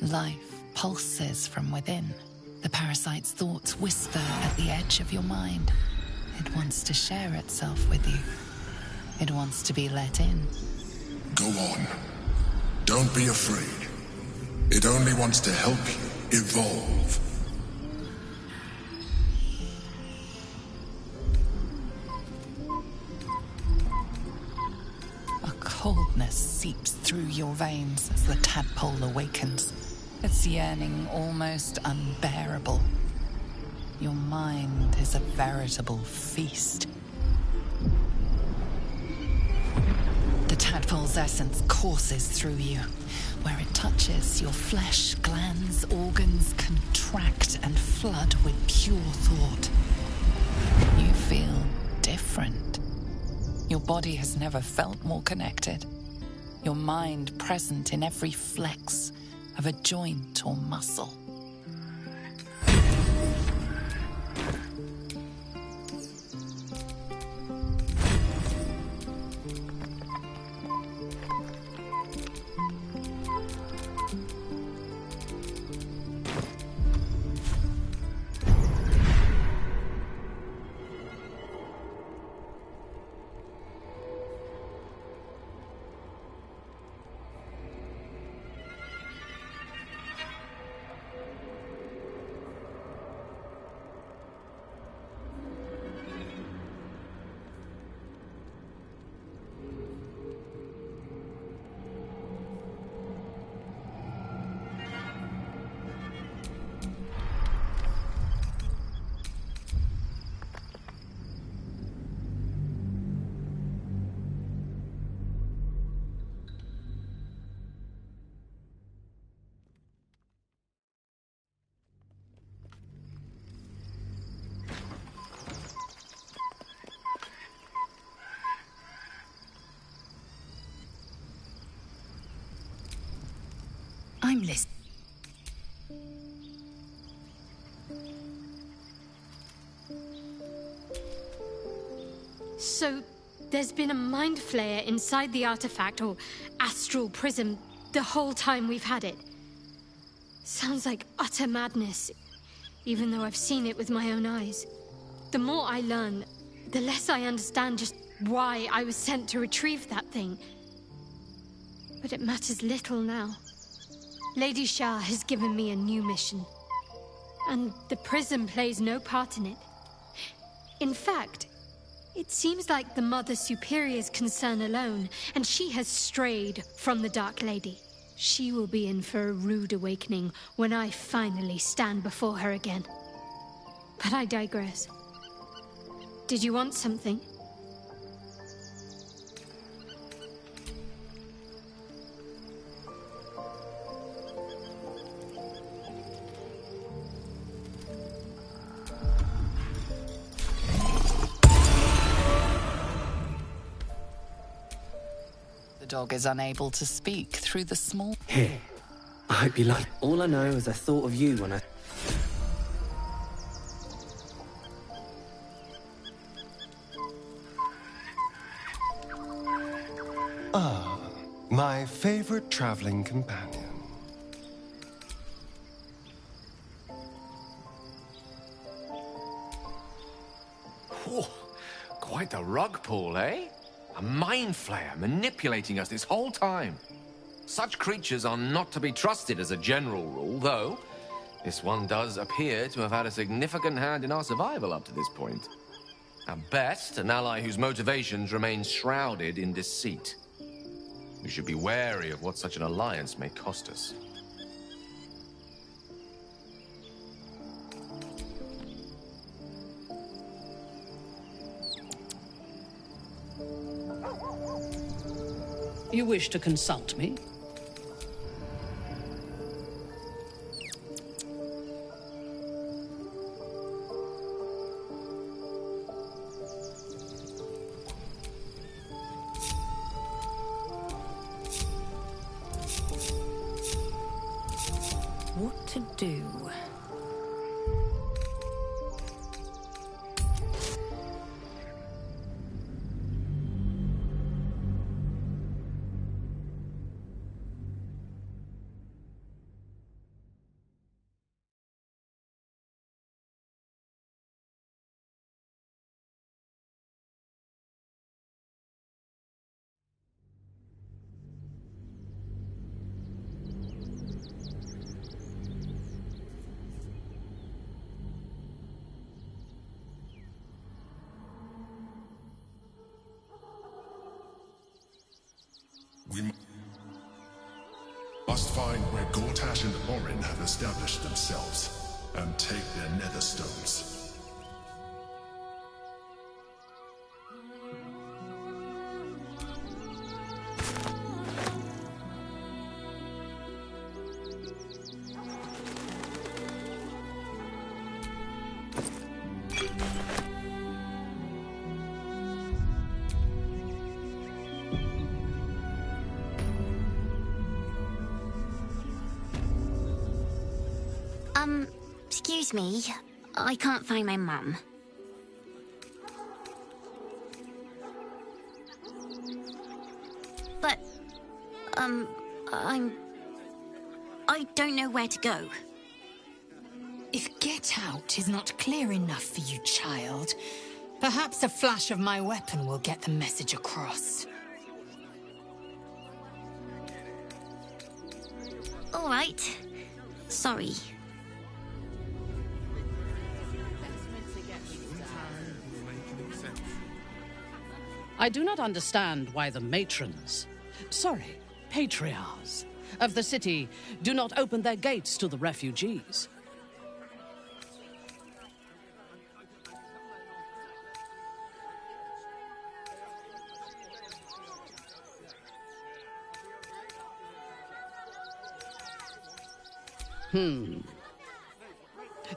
Life pulses from within. The parasite's thoughts whisper at the edge of your mind. It wants to share itself with you. It wants to be let in. Go on. Don't be afraid. It only wants to help you evolve. A coldness seeps through your veins as the tadpole awakens. Its yearning almost unbearable. Your mind is a veritable feast. The tadpole's essence courses through you. Where it touches, your flesh, glands, organs contract and flood with pure thought. You feel different. Your body has never felt more connected. Your mind present in every flex of a joint or muscle. I'm listening. So, there's been a mind flayer inside the artifact, or astral prism, the whole time we've had it. Sounds like utter madness, even though I've seen it with my own eyes. The more I learn, the less I understand just why I was sent to retrieve that thing. But it matters little now. Lady Shah has given me a new mission, and the prism plays no part in it. In fact, it seems like the Mother Superior's concern alone, and she has strayed from the Dark Lady. She will be in for a rude awakening when I finally stand before her again. But I digress. Did you want something? The dog is unable to speak through the small... Here. I hope you like it. All I know is I thought of you when I... Ah, my favorite traveling companion. Whew. Quite the rug pull, eh? A mind flayer manipulating us this whole time. Such creatures are not to be trusted as a general rule, though this one does appear to have had a significant hand in our survival up to this point. At best, an ally whose motivations remain shrouded in deceit. We should be wary of what such an alliance may cost us. You wish to consult me? What to do? must find where Gortash and Orin have established themselves, and take their nether stones. Excuse me. I can't find my mum. But, I don't know where to go. If get out is not clear enough for you, child, perhaps a flash of my weapon will get the message across. All right. Sorry. I do not understand why the matrons, patriarchs, of the city do not open their gates to the refugees. The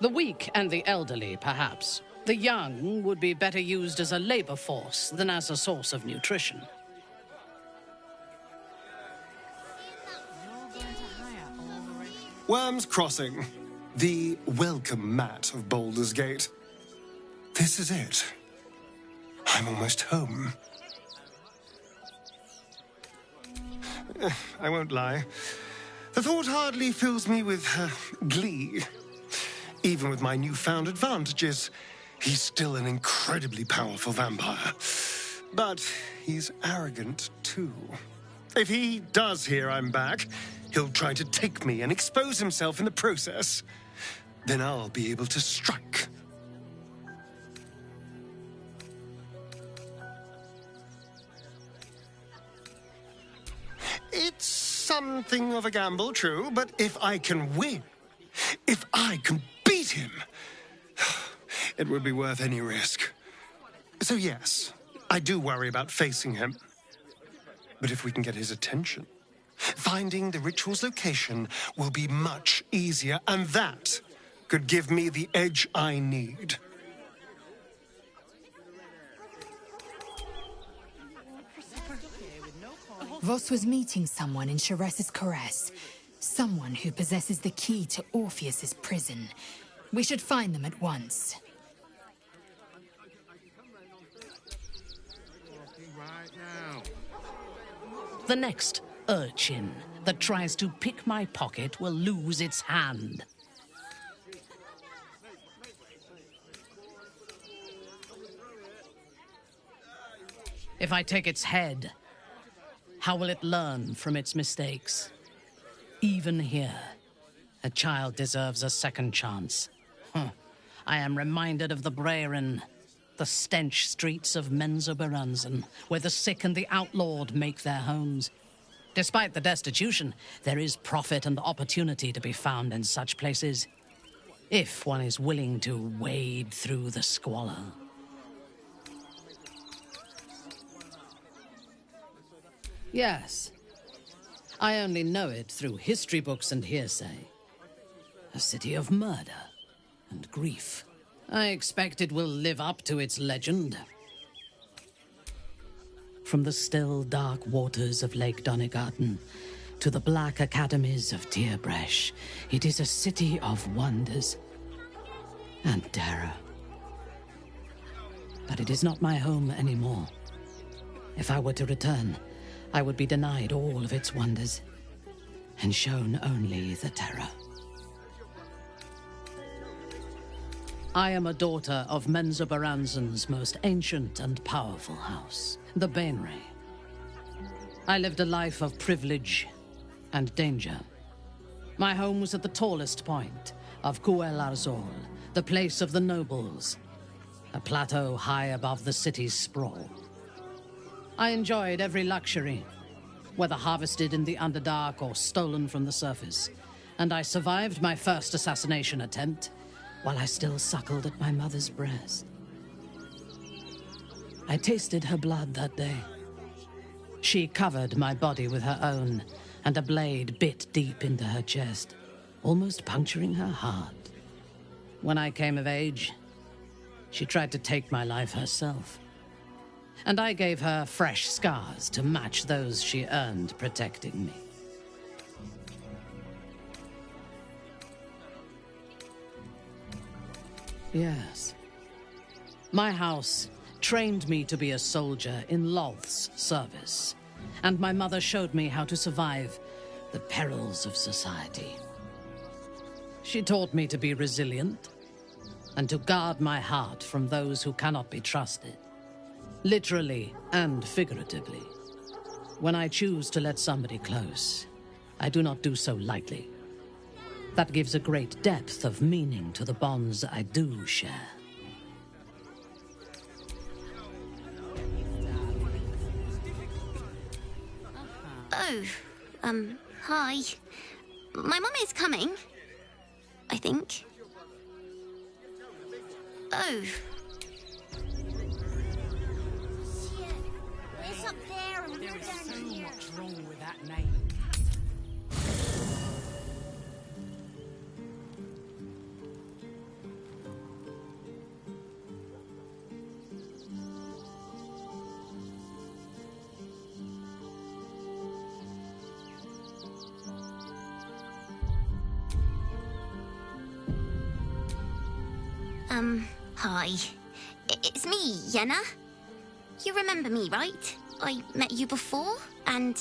weak and the elderly, perhaps. The young would be better used as a labor force than as a source of nutrition. Worm's Crossing. The welcome mat of Baldur's Gate. This is it. I'm almost home. I won't lie. The thought hardly fills me with glee. Even with my newfound advantages, he's still an incredibly powerful vampire. But he's arrogant, too. If he does hear I'm back, he'll try to take me and expose himself in the process. Then I'll be able to strike. It's something of a gamble, true, but if I can win, if I can beat him, it would be worth any risk. So yes, I do worry about facing him. But if we can get his attention, finding the ritual's location will be much easier, and that could give me the edge I need. Voss was meeting someone in Sharess's caress. Someone who possesses the key to Orpheus's prison. We should find them at once. The next urchin that tries to pick my pocket will lose its hand. If I take its head, how will it learn from its mistakes? Even here, a child deserves a second chance. I am reminded of the Brerin, the stench streets of Menzoberranzan, where the sick and the outlawed make their homes. Despite the destitution, there is profit and opportunity to be found in such places, if one is willing to wade through the squalor. Yes. I only know it through history books and hearsay. A city of murder and grief. I expect it will live up to its legend. From the still, dark waters of Lake Donegarten to the black academies of Tierbresh, it is a city of wonders and terror. But it is not my home anymore. If I were to return, I would be denied all of its wonders, and shown only the terror. I am a daughter of Menzoberranzan's most ancient and powerful house, the Bainray. I lived a life of privilege and danger. My home was at the tallest point of Cuel Arzol, the place of the nobles, a plateau high above the city's sprawl. I enjoyed every luxury, whether harvested in the Underdark or stolen from the surface. And I survived my first assassination attempt while I still suckled at my mother's breast. I tasted her blood that day. She covered my body with her own, and a blade bit deep into her chest, almost puncturing her heart. When I came of age, she tried to take my life herself, and I gave her fresh scars to match those she earned protecting me. Yes. My house trained me to be a soldier in Loth's service, and my mother showed me how to survive the perils of society. She taught me to be resilient and to guard my heart from those who cannot be trusted, literally and figuratively. When I choose to let somebody close, I do not do so lightly. That gives a great depth of meaning to the bonds I do share. Oh, hi. My mum is coming, I think. Oh. It's up there and we're down here. What's wrong with that name? Hi. It's me, Yenna. You remember me, right? I met you before, and,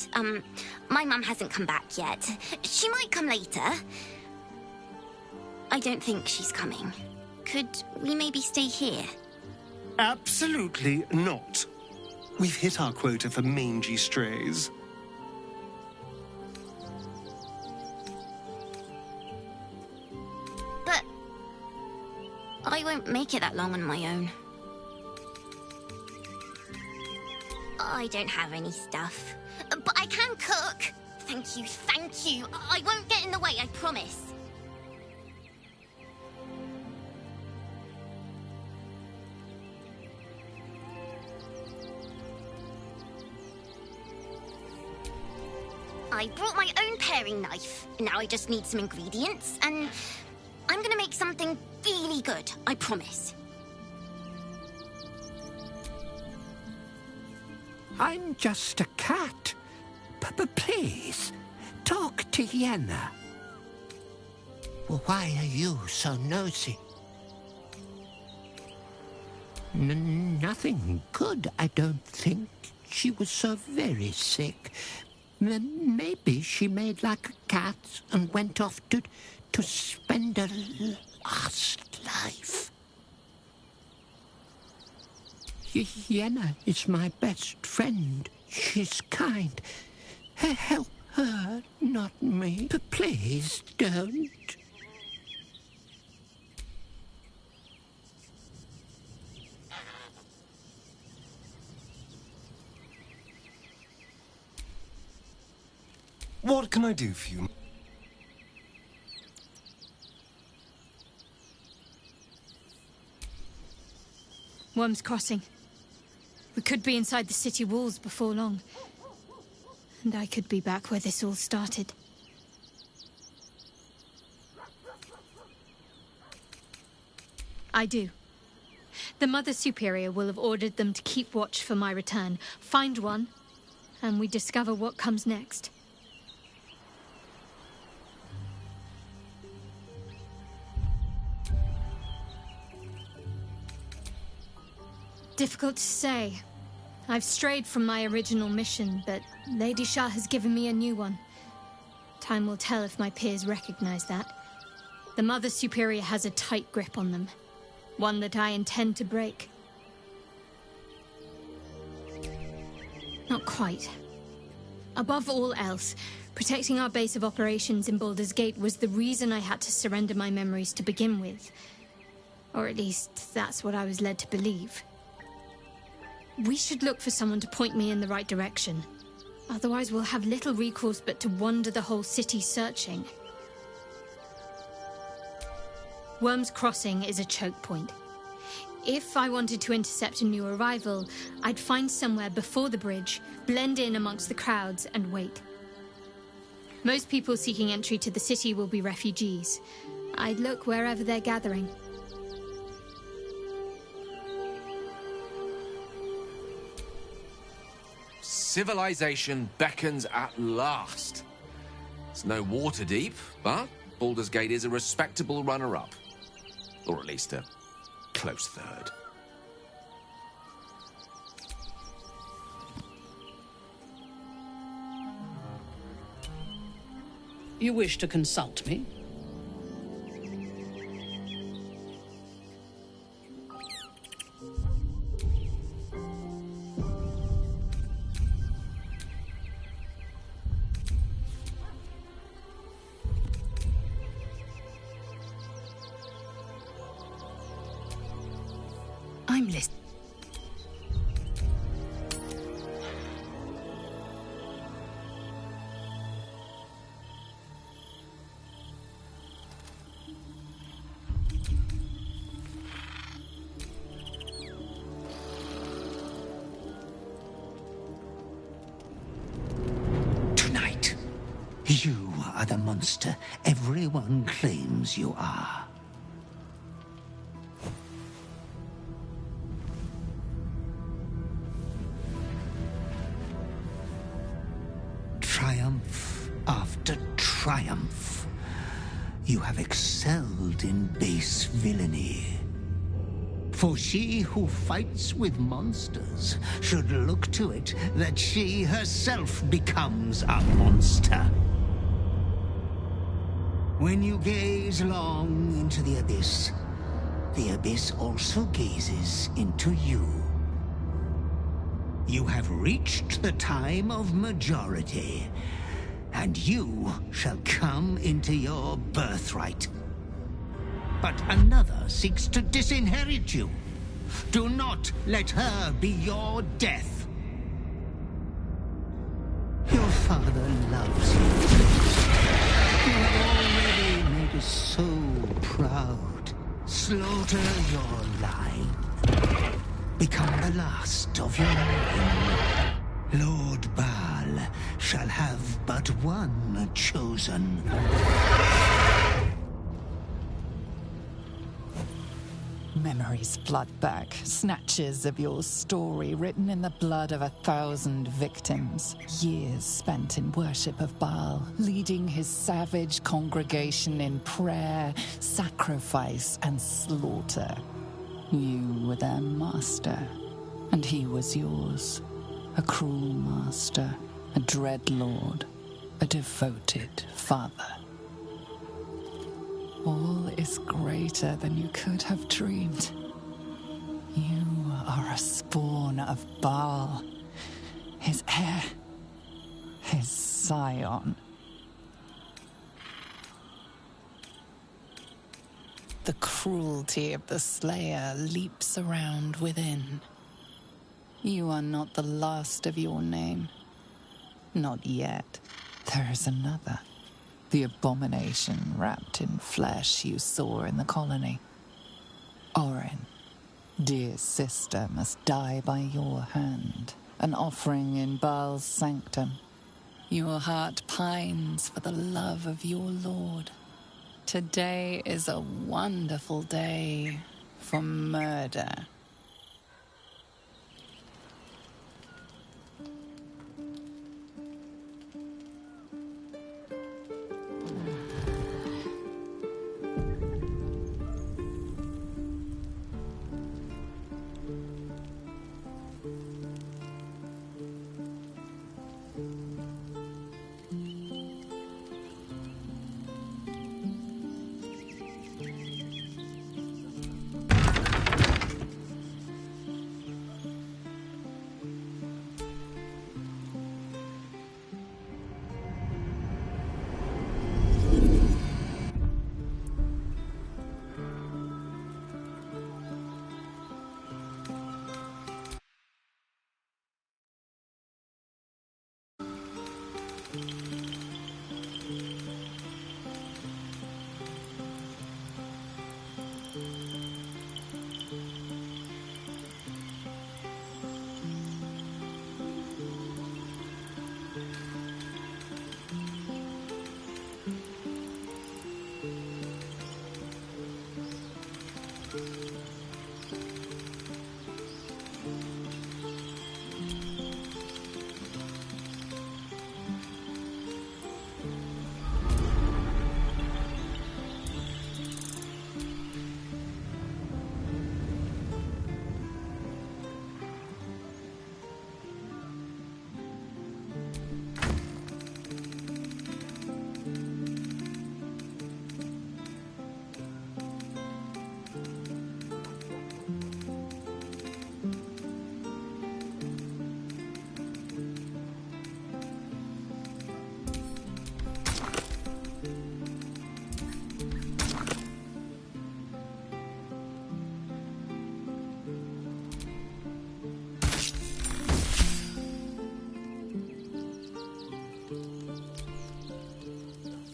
my mum hasn't come back yet. She might come later. I don't think she's coming. Could we maybe stay here? Absolutely not. We've hit our quota for mangy strays. But I won't make it that long on my own. I don't have any stuff. But I can cook. Thank you, thank you. I won't get in the way, I promise. I brought my own paring knife. Now I just need some ingredients, and I'm gonna make something really good, I promise. I'm just a cat. Please, talk to Yenna. Well, why are you so nosy? Nothing good, I don't think. She was so very sick. Maybe she made like a cat and went off to spend her last life. Yenna is my best friend. She's kind. Help her, not me. Please don't. What can I do for you? Worm's Crossing. We could be inside the city walls before long. And I could be back where this all started. I do. The Mother Superior will have ordered them to keep watch for my return. Find one, and we discover what comes next. Difficult to say. I've strayed from my original mission, but Lady Shah has given me a new one. Time will tell if my peers recognize that. The Mother Superior has a tight grip on them, one that I intend to break. Not quite. Above all else, protecting our base of operations in Baldur's Gate was the reason I had to surrender my memories to begin with. Or at least, that's what I was led to believe. We should look for someone to point me in the right direction. Otherwise, we'll have little recourse but to wander the whole city searching. Worm's Crossing is a choke point. If I wanted to intercept a new arrival, I'd find somewhere before the bridge, blend in amongst the crowds, and wait. Most people seeking entry to the city will be refugees. I'd look wherever they're gathering. Civilization beckons at last. It's no Waterdeep, but Baldur's Gate is a respectable runner-up. Or at least a close third. You wish to consult me? I'm listening. Tonight, you are the monster everyone claims you are. Triumph after triumph, you have excelled in base villainy. For she who fights with monsters should look to it that she herself becomes a monster. When you gaze long into the abyss also gazes into you. You have reached the time of majority, and you shall come into your birthright. But another seeks to disinherit you. Do not let her be your death. Your father loves you. You have already made us so proud. Slaughter your line. Become the last of your line. Lord Baal shall have but one chosen. Memories flood back, snatches of your story written in the blood of 1,000 victims. Years spent in worship of Baal, leading his savage congregation in prayer, sacrifice, and slaughter. You were their master, and he was yours. A cruel master, a dread lord, a devoted father. All is greater than you could have dreamed. You are a spawn of Baal, his heir, his scion. The cruelty of the Slayer leaps around within. You are not the last of your name. Not yet. There is another. The abomination wrapped in flesh you saw in the colony. Orin, dear sister, must die by your hand, an offering in Baal's sanctum. Your heart pines for the love of your lord. Today is a wonderful day for murder.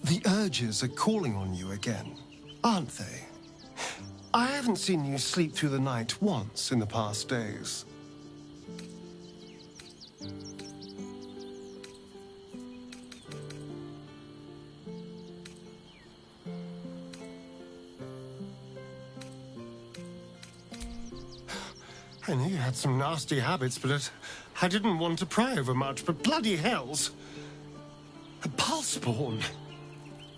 The urges are calling on you again, aren't they? I haven't seen you sleep through the night once in the past days. I knew you had some nasty habits, but I didn't want to pry over much, but bloody hells. A Balspawn.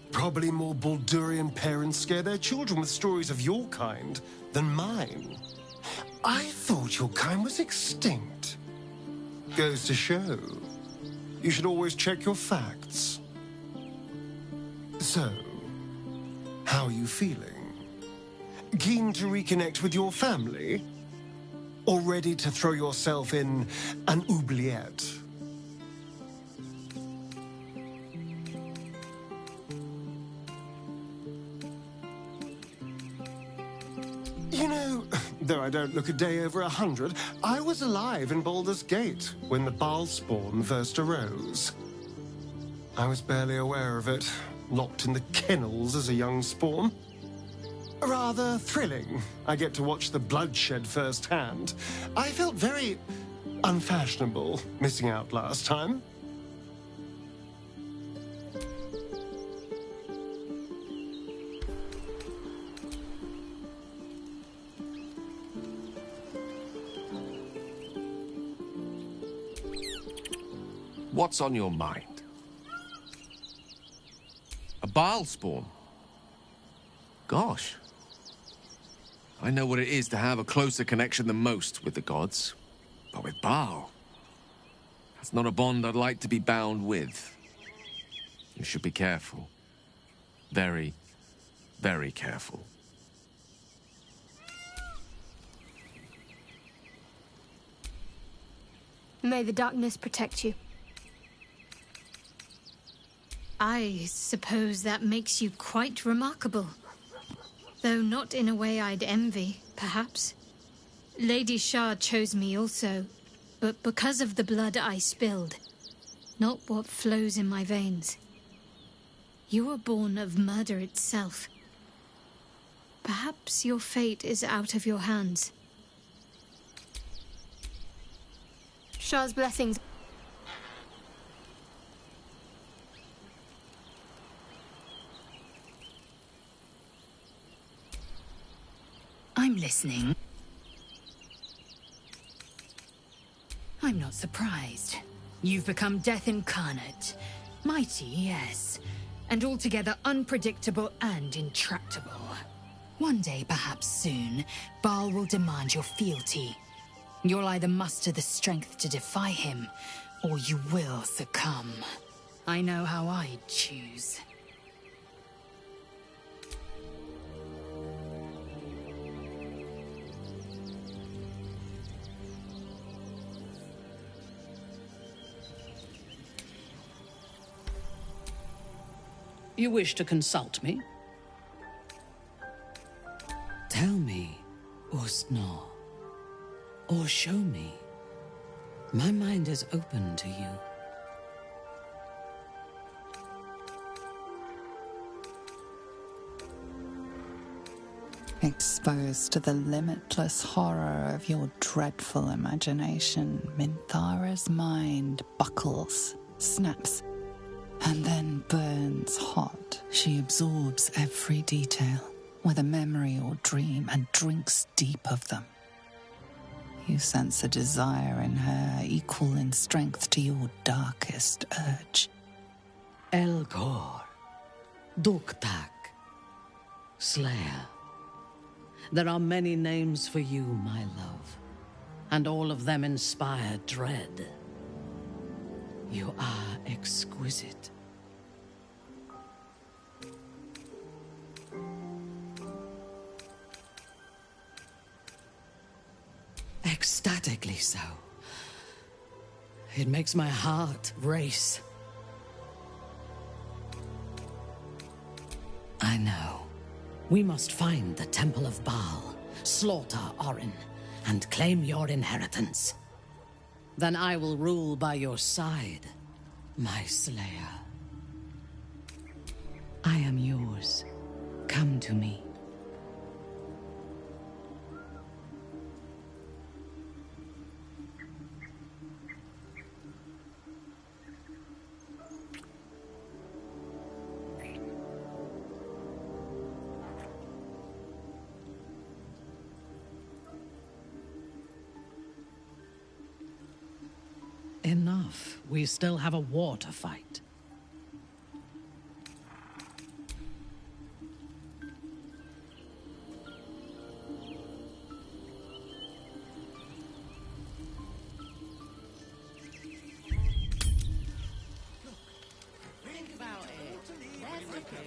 Probably more Baldurian parents scare their children with stories of your kind than mine. I thought your kind was extinct. Goes to show, you should always check your facts. So, how are you feeling? Keen to reconnect with your family? Or ready to throw yourself in an oubliette? You know, though I don't look a day over 100, I was alive in Baldur's Gate when the Balspawn first arose. I was barely aware of it, locked in the kennels as a young spawn. Rather thrilling. I get to watch the bloodshed firsthand. I felt very unfashionable missing out last time. What's on your mind? A Balspawn? Gosh. I know what it is to have a closer connection than most with the gods. But with Baal, that's not a bond I'd like to be bound with. You should be careful. Very, very careful. May the darkness protect you. I suppose that makes you quite remarkable. Though not in a way I'd envy, perhaps. Lady Shah chose me also, but because of the blood I spilled, not what flows in my veins. You were born of murder itself. Perhaps your fate is out of your hands. Shah's blessings. I'm listening. I'm not surprised. You've become death incarnate. Mighty, yes. And altogether unpredictable and intractable. One day, perhaps soon, Baal will demand your fealty. You'll either muster the strength to defy him, or you will succumb. I know how I'd choose. You wish to consult me? Tell me, Usno. Or show me. My mind is open to you. Exposed to the limitless horror of your dreadful imagination, Minthara's mind buckles, snaps, and then burns hot. She absorbs every detail, whether memory or dream, and drinks deep of them. You sense a desire in her equal in strength to your darkest urge. Elgor, Duktak, Slayer. There are many names for you, my love, and all of them inspire dread. You are exquisite. Ecstatically so. It makes my heart race. I know. We must find the Temple of Baal, slaughter Orin, and claim your inheritance. Then I will rule by your side, my slayer. I am yours. Come to me. Enough. We still have a war to fight.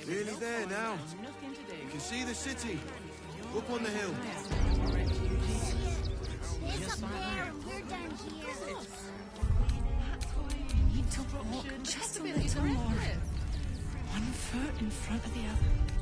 Nearly there now. You can see the city. Up on the hill. It's up there, and we're down here. We need to walk just a little more. One foot in front of the other.